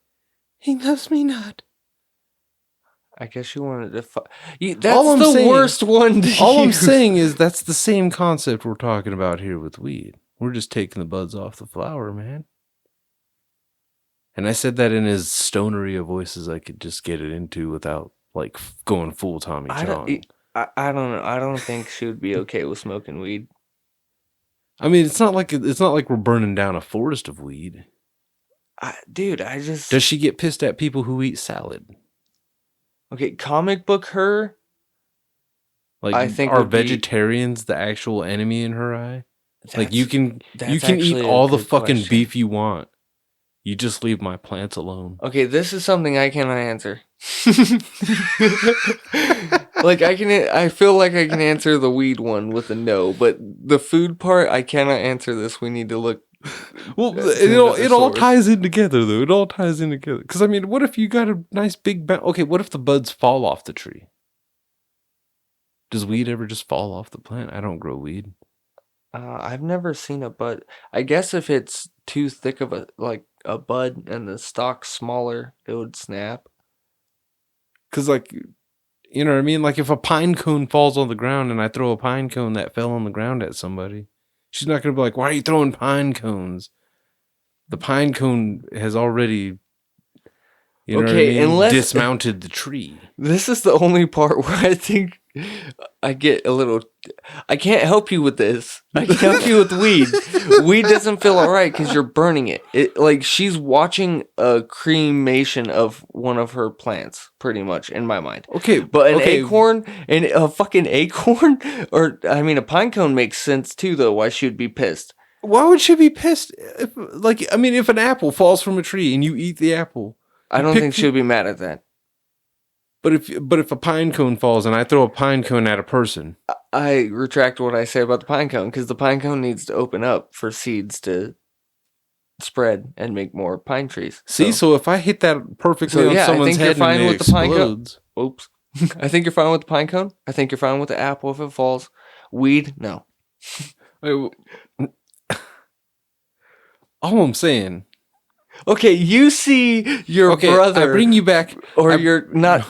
He loves me not. I guess she wanted to fuck. That's the worst one to All I'm use. saying is that's the same concept we're talking about here with weed. We're just taking the buds off the flower, man. And I said that in as stonery a voice as I could just get it into without like going full Tommy John. I don't know. I don't think she would be okay with smoking weed. I mean, it's not like we're burning down a forest of weed. Does she get pissed at people who eat salad? Okay, comic book her. Like, I think are vegetarians the actual enemy in her eye? Like, you can eat all the fucking beef you want. You just leave my plants alone. Okay, this is something I cannot answer. Like, I feel like I can answer the weed one with a no, but the food part, I cannot answer this. We need to look. Well, it all ties in together, though. It all ties in together. Because, I mean, what if you got a nice big... Okay, what if the buds fall off the tree? Does weed ever just fall off the plant? I don't grow weed. I've never seen a bud. I guess if it's too thick of a bud and the stalk's smaller, it would snap. Because, like, you know what I mean? Like, if a pine cone falls on the ground and I throw a pine cone that fell on the ground at somebody, she's not going to be like, why are you throwing pine cones? The pine cone has already, dismounted the tree. This is the only part where I think I get a little... I can't help you with this. I can help you with weed. Weed doesn't feel alright because you're burning it. Like, she's watching a cremation of one of her plants, pretty much, in my mind. Okay. But an acorn, and a fucking acorn, or, I mean, a pine cone makes sense too, though, why she would be pissed. Why would she be pissed? If an apple falls from a tree and you eat the apple... I don't think she'll be mad at that. But if a pine cone falls and I throw a pine cone at a person... I retract what I say about the pine cone, because the pine cone needs to open up for seeds to spread and make more pine trees. See, so if I hit that perfectly on someone's head and it explodes... Oops. I think you're fine with the pine cone. I think you're fine with the apple if it falls. Weed, no. All I'm saying Okay, you see your Okay, brother. I bring you back. Or you're not.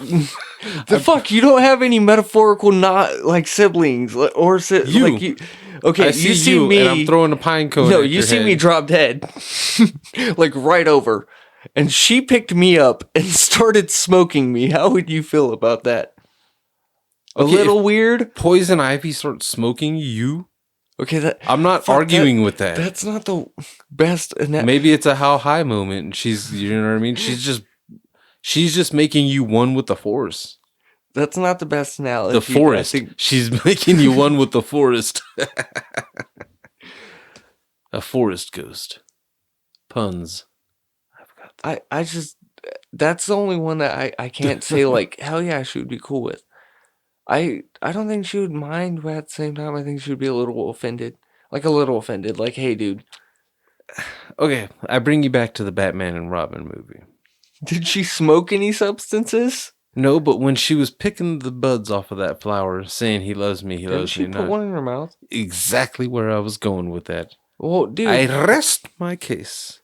The fuck, you don't have any metaphorical not like siblings or You. like you. Okay, I see you see you, me, and I'm throwing a pine cone. no, at you your see head. me drop dead, like right over, and she picked me up and started smoking me. How would you feel about that? A Okay, little weird. Poison Ivy starts smoking you. Okay, that I'm not fuck, arguing with that. That's not the best. Maybe it's a how high moment, and she's, you know what I mean. She's just making you one with the force. That's not the best analogy. The forest. She's making you one with the forest. A forest ghost. Puns. I just that's the only one that I can't say like hell yeah she would be cool with. I don't think she would mind, but at the same time I think she would be a little offended. Like a little offended. Like, hey dude, Okay, I bring you back to the Batman and Robin movie. did she smoke any substances? No, but when she was picking the buds off of that flower, saying he loves me, he Didn't loves she me put not. one in her mouth? Exactly where I was going with that. Well, dude, I rest my case.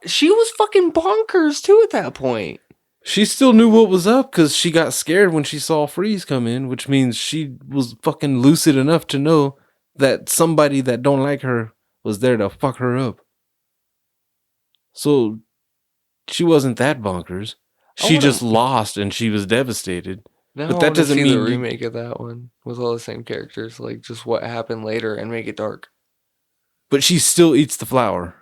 she was fucking bonkers too at that point. She still knew what was up because she got scared when she saw Freeze come in, which means she was fucking lucid enough to know that somebody that don't like her was there to fuck her up. So she wasn't that bonkers. She just lost and she was devastated. Now But I that wanna doesn't see mean the you- remake of that one with all the same characters, like just what happened later and make it dark. But she still eats the flower.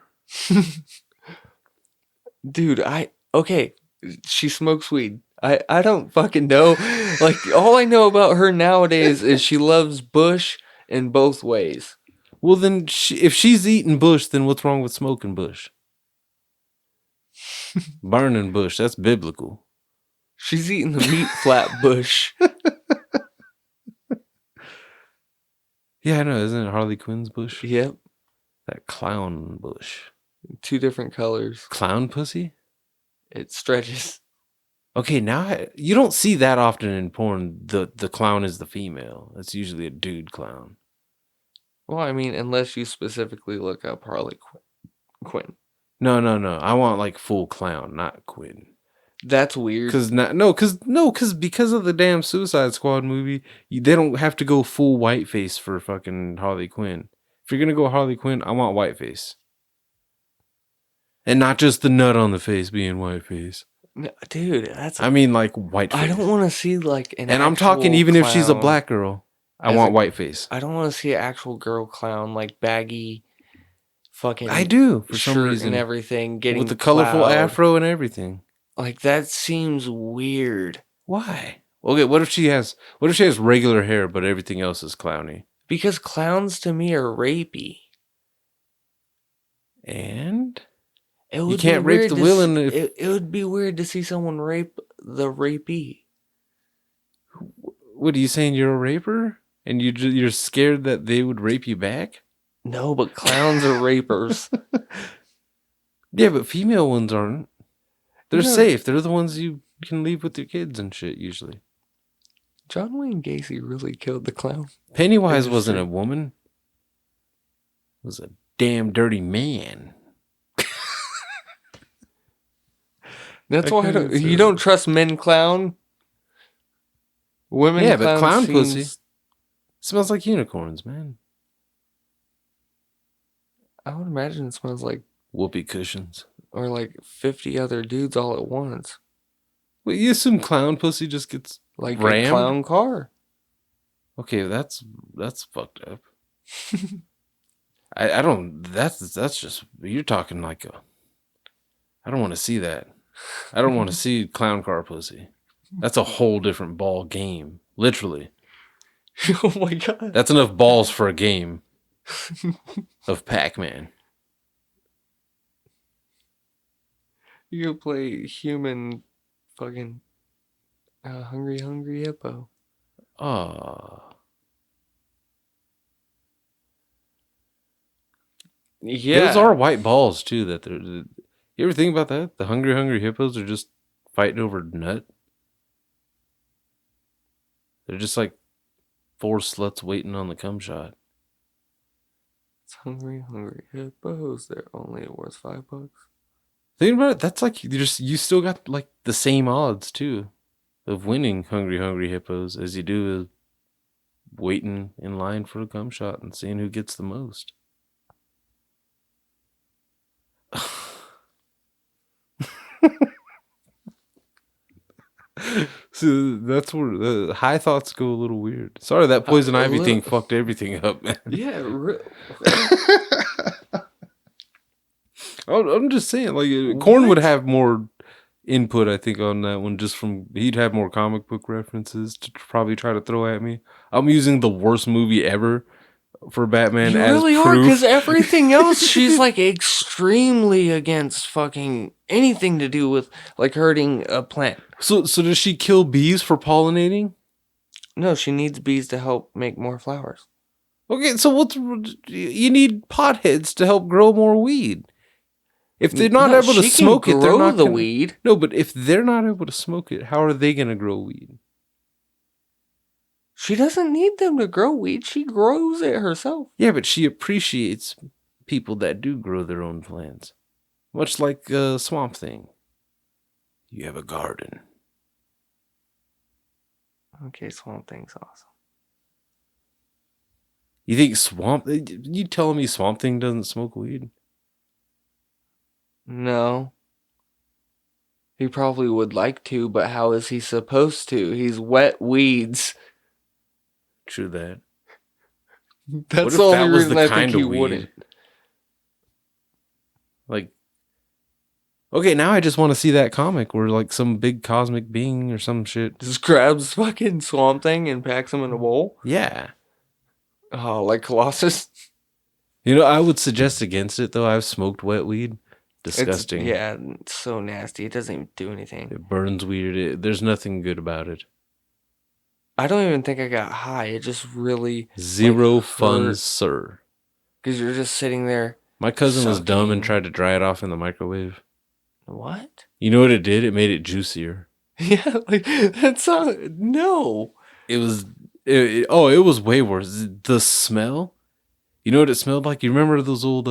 Dude, okay, she smokes weed. I don't fucking know. Like all I know about her nowadays is she loves Bush in both ways. Well, then, if she's eating bush, then what's wrong with smoking bush? Burning bush, that's biblical. She's eating the meat flat Bush. Yeah, I know. Isn't it Harley Quinn's bush? Yep, That clown bush. 2 different colors. Clown pussy? It stretches. Okay, now you don't see that often in porn. The clown is the female. It's usually a dude clown. Well, I mean, unless you specifically look up Harley Quinn. No. I want like full clown, not Quinn. That's weird. Because because of the damn Suicide Squad movie, they don't have to go full whiteface for fucking Harley Quinn. If you're gonna go Harley Quinn, I want whiteface, and not just the nut on the face being whiteface. No, dude, that's. I mean, like whiteface. I don't want to see like an. And I'm talking even if she's a black girl, I want whiteface. I don't want to see an actual girl clown like baggy, fucking. I do for shirt some reason and everything getting with the colorful plowed. afro and everything. Like that seems weird. Why? Okay, what if she has regular hair but everything else is clowny? Because clowns to me are rapey. And It would can't be rape weird the to villain s- if- it would be weird to see someone rape the rapee. what are you saying? You're a raper, and you're scared that they would rape you back? No, but clowns are rapers. Yeah, but female ones aren't. They're No. safe. They're the ones you can leave with your kids and shit usually. John Wayne Gacy really killed the clown. Pennywise Industry. wasn't a woman. He was a damn dirty man. That's I why couldn't say you that. don't trust men clown. Women Yeah, but clown seems- pussy smells like unicorns, man. I would imagine it smells like Whoopee cushions. or like 50 other dudes all at once. Wait, you assume clown pussy just gets Like rammed? a clown car. Okay, that's fucked up. I don't. That's just you're talking like a. I don't want to see that. I don't want to see clown car pussy. That's a whole different ball game. Literally, Oh my god. that's enough balls for a game of Pac-Man. You could play human fucking hungry hippo. Oh, Yeah. those are white balls too. That they're. You ever think about that? The hungry hippos are just fighting over nut. They're just like 4 sluts waiting on the cum shot. It's hungry hippos. They're only worth $5. Think about it. That's like you still got like the same odds too of winning Hungry Hungry Hippos as you do of waiting in line for a gum shot and seeing who gets the most. So that's where the high thoughts go a little weird. Sorry, that poison A ivy thing little- fucked everything up, man. Yeah, I'm just saying, like, Korn would have more input, I think, on that one. Just from he'd have more comic book references to probably try to throw at me. I'm using the worst movie ever for Batman you as really are, proof. because everything else she's like extremely against fucking anything to do with like hurting a plant. So does she kill bees for pollinating? No, she needs bees to help make more flowers. Okay, so you need potheads to help grow more weed. If they're not able to she smoke can it, they're grow not the gonna, weed. No, but if they're not able to smoke it, how are they gonna grow weed? She doesn't need them to grow weed. She grows it herself. Yeah, but she appreciates people that do grow their own plants. Much like Swamp Thing. You have a garden. Okay, Swamp Thing's awesome. You think you telling me Swamp Thing doesn't smoke weed? No. He probably would like to, but how is he supposed to? He's wet weeds. True that. That's What if the only that was reason the I kind think he of weed? wouldn't. Like, okay, now I just want to see that comic where like some big cosmic being or some shit. Just grabs fucking Swamp Thing and packs him in a bowl. Yeah. Oh, like Colossus. You know, I would suggest against it though. I've smoked wet weed. Disgusting. It's so nasty. It doesn't even do anything. It burns weird. There's nothing good about it. I don't even think I got high. It just really Zero fun, sir. because you're just sitting there. My cousin was dumb and sucking. tried to dry it off in the microwave. What? You know what it did? It made it juicier. Yeah, like that's no. It was it was way worse. The smell. You know what it smelled like? You remember those old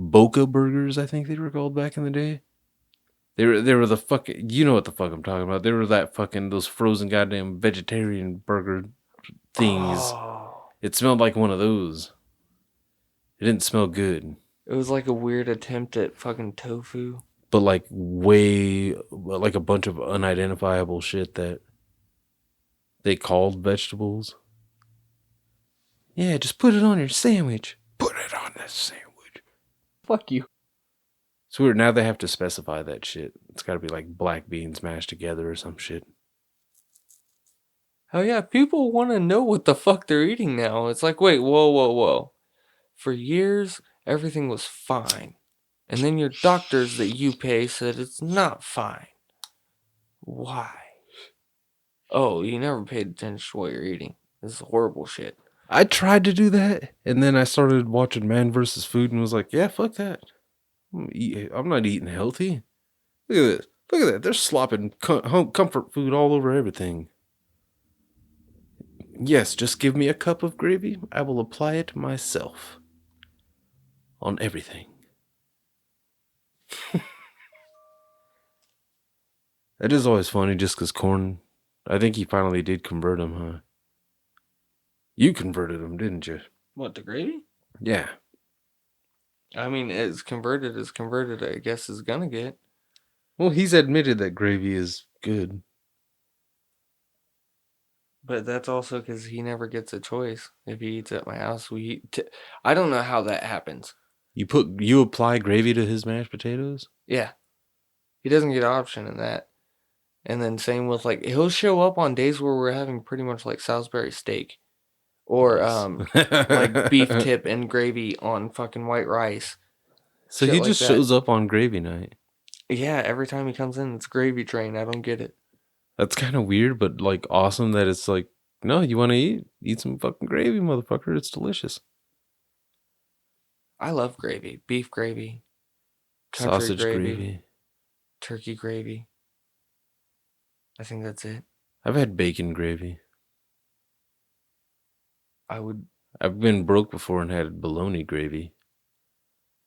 Boca burgers, I think they were called back in the day? They were the fucking, you know what the fuck I'm talking about. They were that fucking those frozen goddamn vegetarian burger things. Oh. It smelled like one of those. It didn't smell good. It was like a weird attempt at fucking tofu. But like like a bunch of unidentifiable shit that they called vegetables. Yeah, just put it on your sandwich. Put it on the sandwich. Fuck you. It's weird. Now they have to specify that shit. It's got to be like black beans mashed together or some shit. Oh yeah, people want to know what the fuck they're eating now. It's like, wait, whoa. For years, everything was fine. And then your doctors that you pay said it's not fine. Why? Oh, you never paid attention to what you're eating. This is horrible shit. I tried to do that, and then I started watching Man vs. Food and was like, yeah, fuck that. I'm not eating healthy. Look at this. Look at that. They're slopping comfort food all over everything. Yes, just give me a cup of gravy. I will apply it myself. On everything. That is always funny just because Korn, I think he finally did convert him, huh? You converted him, didn't you? What, the gravy? Yeah. I mean, as converted, I guess, is gonna get. Well, he's admitted that gravy is good. But that's also because he never gets a choice. If he eats at my house, we eat. I don't know how that happens. You apply gravy to his mashed potatoes? Yeah. He doesn't get an option in that. And then same with like, he'll show up on days where we're having pretty much like Salisbury steak. Or like beef tip and gravy on fucking white rice. So Shit he like just that. shows up on gravy night. Yeah, every time he comes in, it's gravy train. I don't get it. That's kind of weird, but like awesome that it's like, no, you want to eat some fucking gravy, motherfucker. It's delicious. I love gravy. Beef gravy. Country Sausage gravy. Turkey gravy. I think that's it. I've had bacon gravy. I've been broke before and had bologna gravy.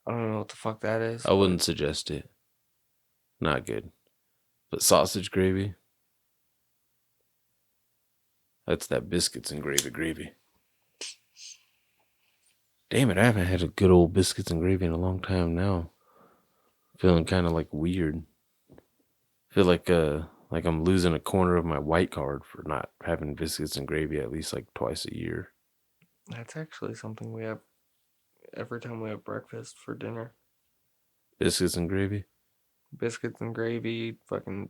I don't know what the fuck that is. I wouldn't suggest it. Not good. But sausage gravy. That's that biscuits and gravy. Damn it, I haven't had a good old biscuits and gravy in a long time now. Feeling kind of like weird. Feel like I'm losing a corner of my white card for not having biscuits and gravy at least like twice a year. That's actually something we have every time we have breakfast for dinner. Biscuits and gravy? Biscuits and gravy, fucking...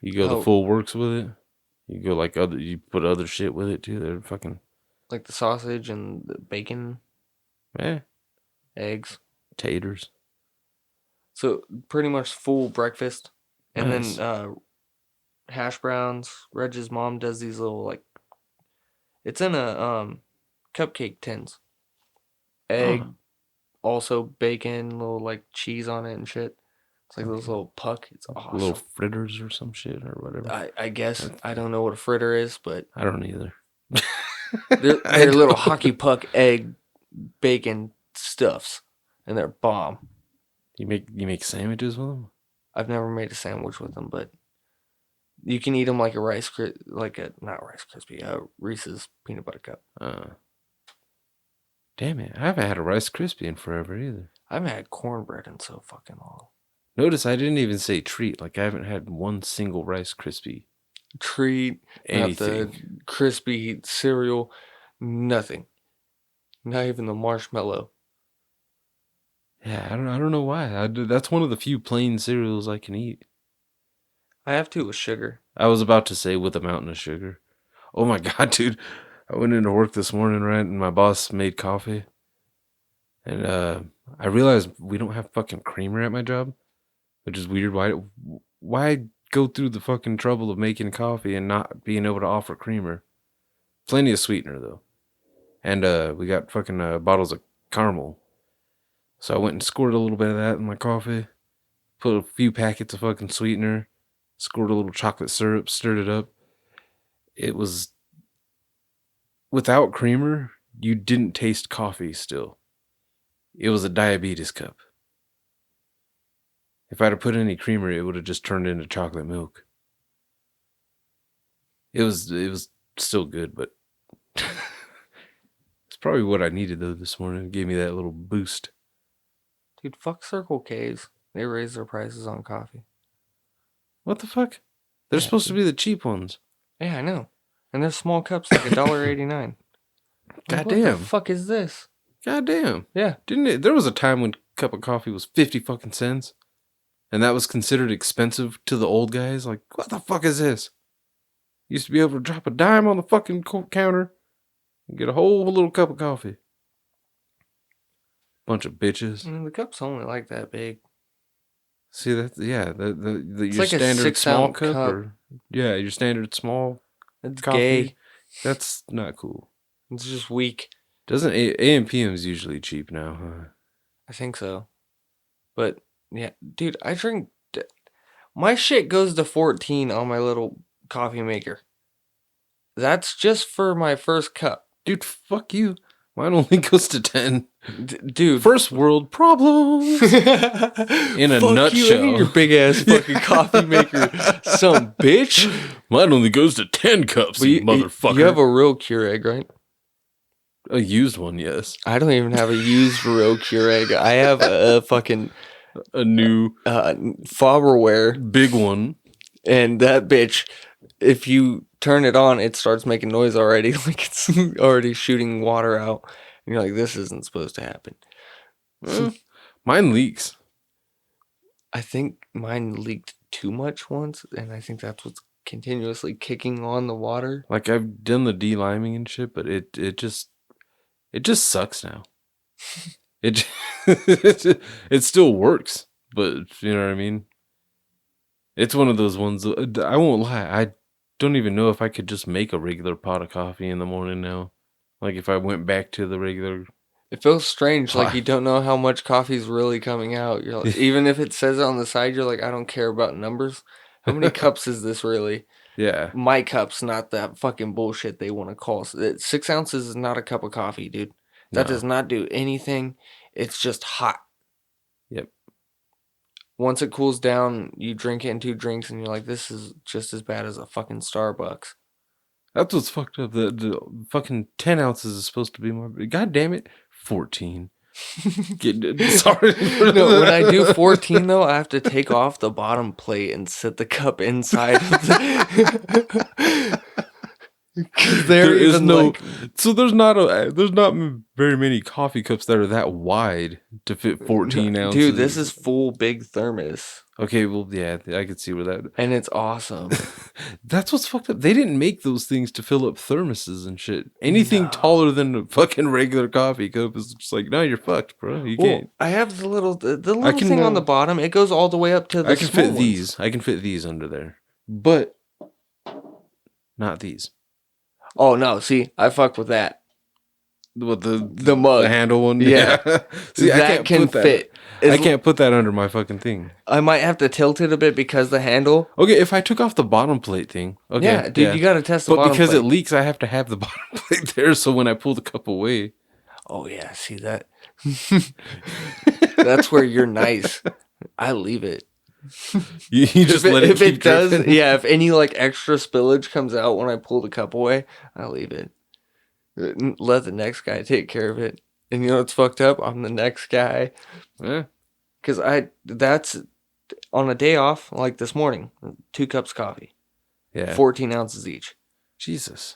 You go the full works with it? You go like you put other shit with it too? They're fucking... Like the sausage and the bacon. Eh. Eggs. Taters. So pretty much full breakfast. And Nice. then hash browns. Reg's mom does these little like... It's in a cupcake tins. Egg. Also bacon, little like cheese on it and shit. It's like those little puck. It's awesome. Little fritters or some shit or whatever. I guess. I don't know what a fritter is, but... I don't either. They're little hockey puck egg bacon stuffs, and they're bomb. You make sandwiches with them? I've never made a sandwich with them, but you can eat them like a Reese's peanut butter cup. Damn it, I haven't had a Rice Krispie in forever either. I haven't had cornbread in so fucking long. Notice I didn't even say treat. Like I haven't had one single Rice Krispie. Treat, anything. not the crispy cereal, nothing. Not even the marshmallow. Yeah, I don't know why. That's one of the few plain cereals I can eat. I have to with sugar. I was about to say with a mountain of sugar. Oh my god, dude. I went into work this morning, right, and my boss made coffee. And I realized we don't have fucking creamer at my job, which is weird. Why go through the fucking trouble of making coffee and not being able to offer creamer? Plenty of sweetener, though. And we got fucking bottles of caramel. So I went and scored a little bit of that in my coffee. Put a few packets of fucking sweetener. Scored a little chocolate syrup. Stirred it up. It was... Without creamer, you didn't taste coffee still. It was a diabetes cup. If I'd have put any creamer, it would have just turned into chocolate milk. It was still good, but it's probably what I needed though this morning. It gave me that little boost. Dude, fuck Circle K's. They raise their prices on coffee. What the fuck? They're supposed to be the cheap ones. Yeah, I know. And they're small cups, like $1.89. Goddamn. What the fuck is this? Goddamn. Yeah. There was a time when a cup of coffee was 50 fucking cents? And that was considered expensive to the old guys? Like, what the fuck is this? Used to be able to drop a dime on the fucking counter and get a whole little cup of coffee. Bunch of bitches. The cup's only like that big. See, that's, yeah, your like a standard 6 small ounce cup? cup. Or, yeah, your standard small It's coffee. gay. That's not cool. It's just weak. Doesn't A&PM's usually cheap now, huh? I think so. But, yeah, dude, I drink... My shit goes to 14 on my little coffee maker. That's just for my first cup. Dude, fuck you. Mine only goes to 10. Dude. First world problems. In a Fuck nutshell. You and your big ass fucking coffee maker, some bitch. Mine only goes to 10 cups, you motherfucker. You have a real Keurig, right? A used one, yes. I don't even have a used real Keurig. I have a fucking... A new... Farberware. Big one. And that bitch, if you turn it on, it starts making noise already. Like it's already shooting water out. And you're like, this isn't supposed to happen. Mine leaks. I think mine leaked too much once. And I think that's what's continuously kicking on the water. Like I've done the de-liming and shit, but it just sucks now. It still works, but you know what I mean? It's one of those ones, I won't lie, I don't even know if I could just make a regular pot of coffee in the morning now. Like if I went back to the regular... It feels strange, like you don't know how much coffee's really coming out. You're like, even if it says it on the side, you're like, I don't care about numbers. How many cups is this really? Yeah. My cup's not that fucking bullshit they want to call. 6 ounces is not a cup of coffee, dude. That does not do anything. It's just hot. Yep. Once it cools down, you drink it in 2 drinks, and you're like, this is just as bad as a fucking Starbucks. That's what's fucked up. The fucking 10 ounces is supposed to be more. God damn it, 14. Sorry. No, when I do 14 though, I have to take off the bottom plate and set the cup inside of the. There is no. So there's not very many coffee cups that are that wide to fit 14 ounces. Dude, this is full big thermos. Okay, well, yeah, I could see where that. And it's awesome. That's what's fucked up. They didn't make those things to fill up thermoses and shit. Anything taller than a fucking regular coffee cup is just like, no, you're fucked, bro. You can't. I have the little thing on the bottom. It goes all the way up to the. I can fit these. I can fit these under there, but not these. Oh no! See, I fuck with that. With the mug, the handle one. Yeah, See, that can fit. I can't put that under my fucking thing. I might have to tilt it a bit because the handle. Okay, if I took off the bottom plate thing. Okay, yeah, dude, you gotta test the bottom plate. But because it leaks, I have to have the bottom plate there. So when I pull the cup away. Oh yeah, see that? That's where you're nice. I leave it. You just let it keep dripping? Yeah, if any like extra spillage comes out when I pull the cup away, I leave it. Let the next guy take care of it. And you know what's fucked up? I'm the next guy. Yeah. Because that's on a day off, like this morning, 2 cups coffee. Yeah. 14 ounces each. Jesus.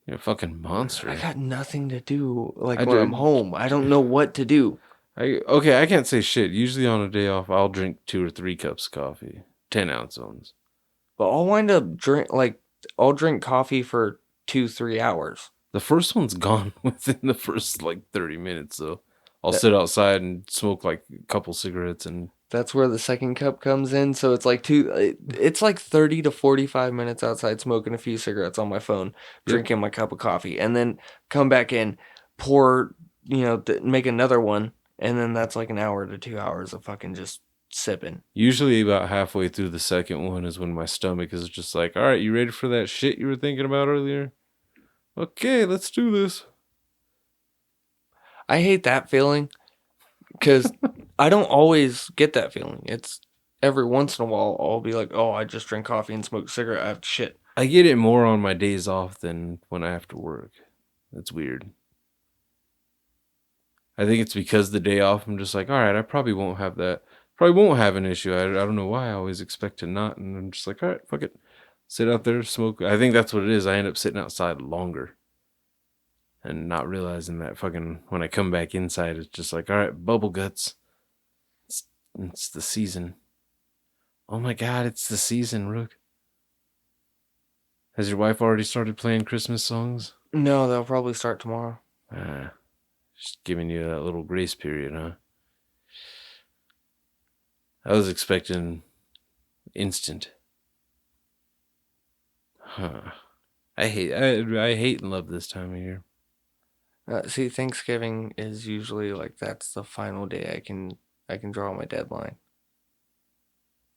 You're a fucking monster. I got nothing to do when I'm home. I don't know what to do. I can't say shit. Usually on a day off, I'll drink 2 or 3 cups of coffee. 10-ounce ones. But I'll wind up I'll drink coffee for 2-3 hours. The first one's gone within the first 30 minutes, though. I'll sit outside and smoke a couple cigarettes, and that's where the second cup comes in. So it's it's 30 to 45 minutes outside smoking a few cigarettes on my phone, drinking my cup of coffee, and then come back in, pour, make another one, and then that's an hour to 2 hours of fucking just sipping. Usually about halfway through the second one is when my stomach is just all right, you ready for that shit you were thinking about earlier? Okay, let's do this. I hate that feeling because I don't always get that feeling. It's every once in a while I'll be like, oh, I just drink coffee and smoke a cigarette. I have shit. I get it more on my days off than when I have to work. That's weird. I think it's because the day off I'm just all right, I probably won't have that. Probably won't have an issue. I don't know why I always expect to not. And I'm just all right, fuck it. Sit out there, smoke. I think that's what it is. I end up sitting outside longer. And not realizing that fucking when I come back inside, it's just all right, bubble guts. It's the season. Oh my God, it's the season, Rook. Has your wife already started playing Christmas songs? No, they'll probably start tomorrow. Just giving you that little grace period, huh? I was expecting instant. Huh. I hate and love this time of year. See, Thanksgiving is usually that's the final day I can draw my deadline.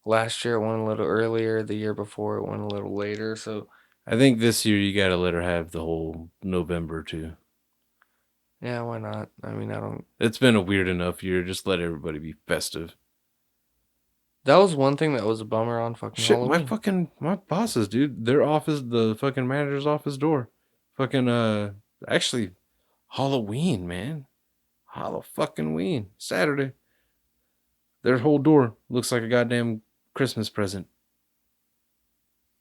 Last year it went a little earlier. The year before it went a little later. So I think this year you gotta let her have the whole November too. Yeah, why not? I mean, I don't. It's been a weird enough year. Just let everybody be festive. That was one thing that was a bummer on fucking shit. Halloween. My bosses, dude. Their office, the fucking manager's office door, actually, Halloween, man. Halloween, Saturday. Their whole door looks like a goddamn Christmas present.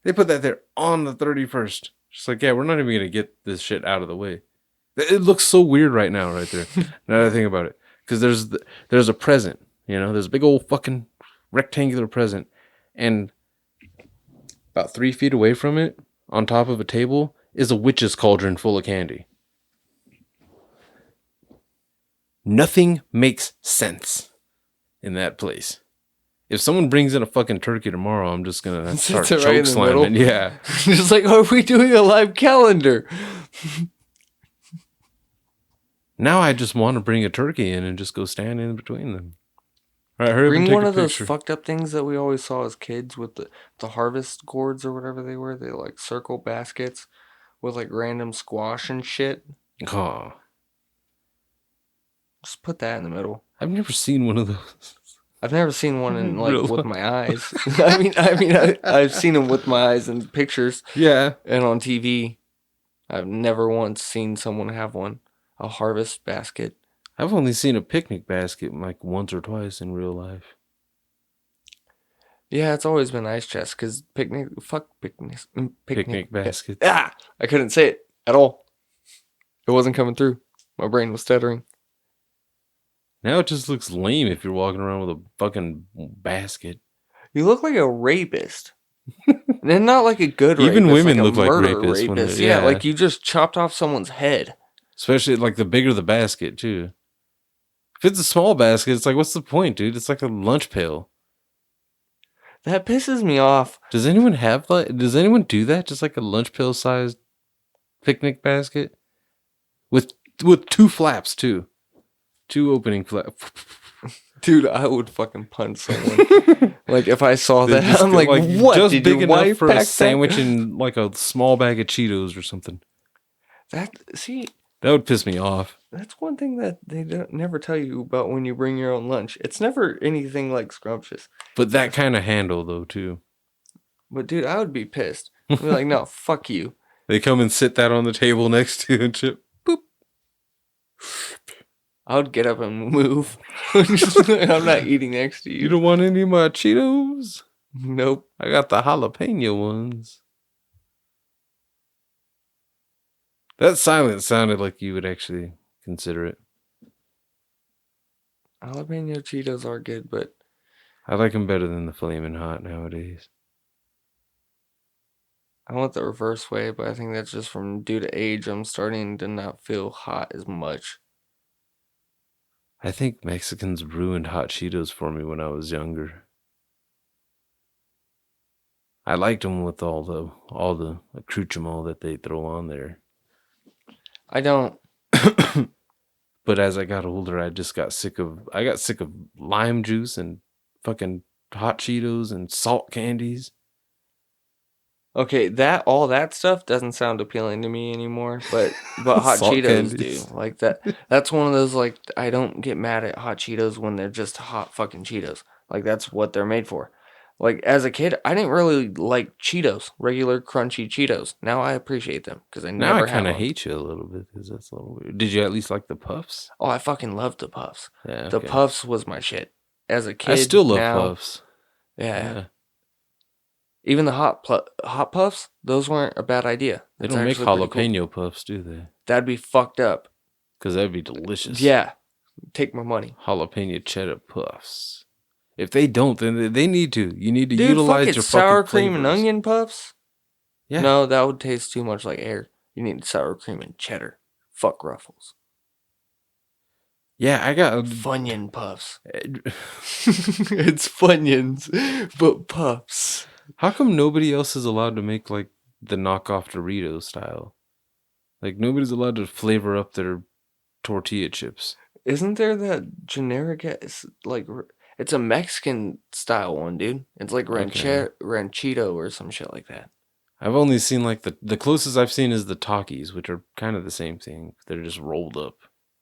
They put that there on the 31st. Just yeah, we're not even gonna get this shit out of the way. It looks so weird right now, right there. Now that I think about it, because there's a present, there's a big old fucking rectangular present, and about 3 feet away from it, on top of a table, is a witch's cauldron full of candy. Nothing makes sense in that place. If someone brings in a fucking turkey tomorrow, I'm just gonna start choke slamming. Yeah, just are we doing a live calendar? Now I just want to bring a turkey in and just go stand in between them. All right, hurry up and take one a of those picture. fucked up things that we always saw as kids with the harvest gourds or whatever they were. They circle baskets with random squash and shit. Oh. Just put that in the middle. I've never seen one of those. I've never seen one in like Real with life. my eyes. I've seen them with my eyes in pictures Yeah. and on TV. I've never once seen someone have one. A harvest basket. I've only seen a picnic basket like once or twice in real life. Yeah, it's always been ice chest because Picnic basket. Ah, I couldn't say it at all. It wasn't coming through. My brain was stuttering. Now it just looks lame if you're walking around with a fucking basket. You look like a rapist. And not like a good rapist. Even women like a look like murder rapists when they're- Yeah, yeah. like you just chopped off someone's head. Especially like the bigger the basket too. If it's a small basket, it's like, what's the point, dude? It's like a lunch pail. That pisses me off. Does anyone have like? Does anyone do that? Just like a lunch pail sized picnic basket with two flaps too, two opening flaps. Dude, I would fucking punch someone. Like if I saw that, I'm like, what? Just Did big your enough wife for pack a that? sandwich and like a small bag of Cheetos or something. See, That would piss me off. that's one thing that they never tell you about when you bring your own lunch. It's never anything like scrumptious. But that kind of handle though too. But dude, I would be pissed. I'd be like, no, fuck you. They come and sit that on the table next to you and chip. Boop. I would get up and move. I'm not eating next to you. You don't want any of my Cheetos? Nope. I got the jalapeno ones. That silence sounded like you would actually consider it. Jalapeno Cheetos are good, but I like them better than the Flamin' Hot nowadays. I went the reverse way, but I think that's just from due to age. I'm starting to not feel hot as much. I think Mexicans ruined hot Cheetos for me when I was younger. I liked them with all the accoutrement that they throw on there. I don't. But as I got older, I got sick of lime juice and fucking hot Cheetos and salt candies. Okay, all that stuff doesn't sound appealing to me anymore, but hot Salt Cheetos candies. do. Like that that's one of those, like, I don't get mad at hot Cheetos when they're just hot fucking Cheetos. Like that's what they're made for. Like as a kid, I didn't really like Cheetos, regular crunchy Cheetos. Now I appreciate them because I Now never I kind of had them. hate you a little bit because that's a little weird. Did you at least like the Puffs? Oh, I fucking loved the Puffs. Yeah, The okay. Puffs was my shit. As a kid, I still love now, Puffs. Yeah. Even the hot Puffs, those weren't a bad idea. They That's don't make actually pretty jalapeno cool. Puffs, do they? That'd be fucked up. Because that'd be delicious. Yeah, take my money. Jalapeno cheddar puffs. If they don't, then they need to. You need to Dude, utilize fuck it, your sour fucking cream and flavors. onion puffs? Yeah. No, that would taste too much like air. You need sour cream and cheddar. Fuck Ruffles. Yeah, I got Funyun puffs. It's Funyuns, but puffs. How come nobody else is allowed to make like the knockoff Doritos style? Like nobody's allowed to flavor up their tortilla chips. Isn't there that generic, like, it's a Mexican style one, dude. It's like ranchito or some shit like that. I've only seen like the closest I've seen is the Takis, which are kind of the same thing. They're just rolled up.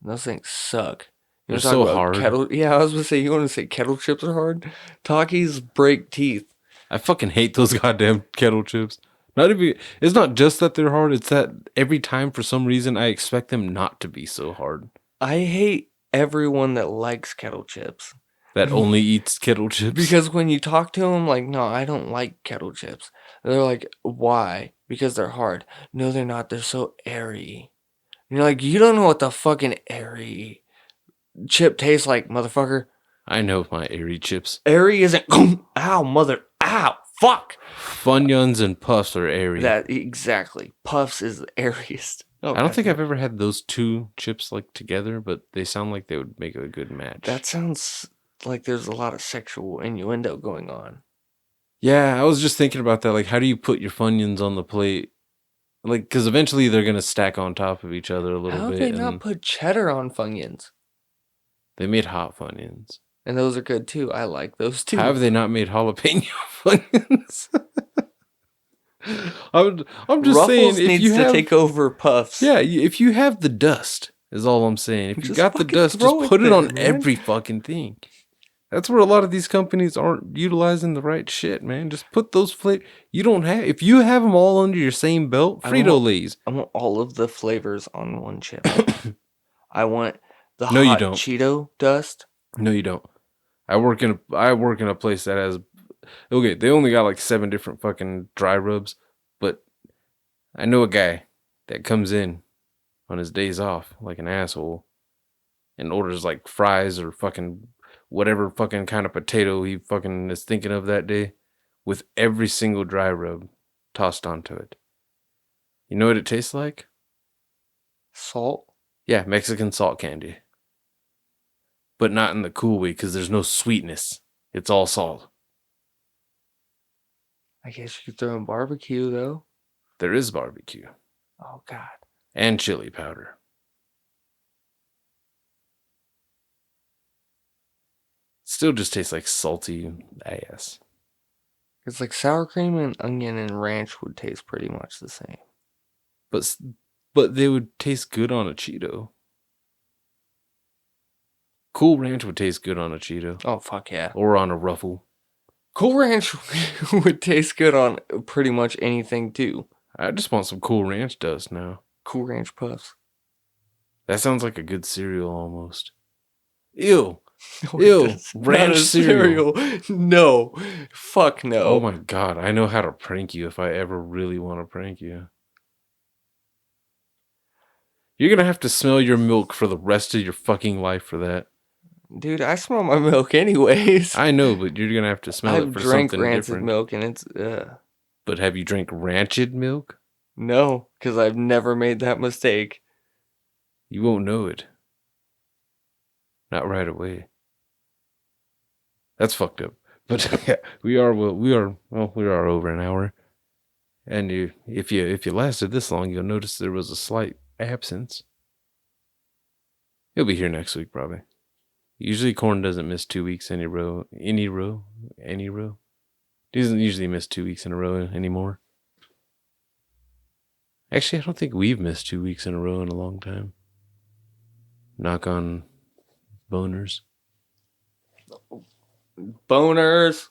Those things suck. They're wanna talk so about hard. Yeah, I was gonna say, you want to say kettle chips are hard? Takis break teeth. I fucking hate those goddamn kettle chips. It's not just that they're hard, it's that every time for some reason I expect them not to be so hard. I hate everyone that likes kettle chips. That only eats kettle chips. Because when you talk to them, like, no, I don't like kettle chips. They're like, why? Because they're hard. No, they're not. They're so airy. And you're like, you don't know what the fucking airy chip tastes like, motherfucker. I know my airy chips. Airy isn't, ow, fuck. Funyuns and Puffs are airy. That, exactly. Puffs is the airiest. Oh, I don't think I've ever had those two chips like together, but they sound like they would make a good match. That sounds like there's a lot of sexual innuendo going on. Yeah, I was just thinking about that. Like, how do you put your Funyuns on the plate? Like, because eventually they're going to stack on top of each other a little How bit. did they not put cheddar on Funyuns? They made hot Funyuns. And those are good too. I like those too. How have they not made jalapeno Funyuns? I'm just Ruffles saying, if needs you to have, take over Puffs. yeah, if you have the dust, is all I'm saying. If you Just got the fucking dust, throw just it put it on there, man. every fucking thing. That's where a lot of these companies aren't utilizing the right shit, man. Just put those You don't have... If you have them all under your same belt, Frito-Lay's. I want all of the flavors on one chip. I want the No, you hot don't. Cheeto dust. No, you don't. I work in a place that has... Okay, they only got like 7 different fucking dry rubs, but I know a guy that comes in on his days off like an asshole and orders like fries or fucking whatever fucking kind of potato he fucking is thinking of that day with every single dry rub tossed onto it. You know what it tastes like? Salt. Yeah, Mexican salt candy. But not in the cool way because there's no sweetness. It's all salt. I guess you could throw in barbecue, though. There is barbecue. Oh, God. And chili powder. Still just tastes like salty ass. It's like sour cream and onion and ranch would taste pretty much the same. But they would taste good on a Cheeto. Cool Ranch would taste good on a Cheeto. Oh, fuck yeah. Or on a Ruffle. Cool Ranch would taste good on pretty much anything, too. I just want some Cool Ranch dust now. Cool Ranch Puffs. That sounds like a good cereal almost. Ew. No, Ew. Ranch cereal. No. Fuck no. Oh my god. I know how to prank you if I ever really want to prank you. You're going to have to smell your milk for the rest of your fucking life for that. Dude, I smell my milk anyways. I know, but you're going to have to smell it for something different. I've drank rancid milk and it's... But have you drank rancid milk? No, because I've never made that mistake. You won't know it. Not right away. That's fucked up. But yeah, we are over an hour. And if you lasted this long, you'll notice there was a slight absence. He'll be here next week probably. Usually Corn doesn't miss 2 weeks any row. He doesn't usually miss 2 weeks in a row anymore. Actually, I don't think we've missed 2 weeks in a row in a long time. Knock on boners. Boners.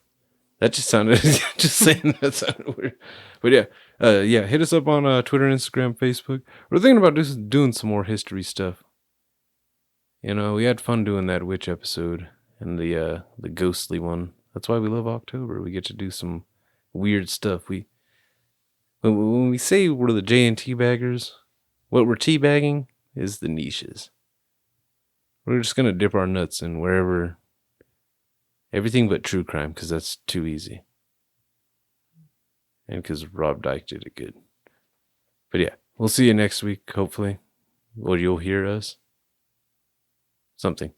That just sounded, just saying that sounded weird. But yeah, hit us up on Twitter, Instagram, Facebook. We're thinking about just doing some more history stuff. You know, we had fun doing that witch episode and the ghostly one. That's why we love October. We get to do some weird stuff. When we say we're the J&T baggers, what we're teabagging is the niches. We're just going to dip our nuts in wherever, everything but true crime, because that's too easy. And because Rob Dyke did it good. But yeah, we'll see you next week, hopefully. Or you'll hear us. Something.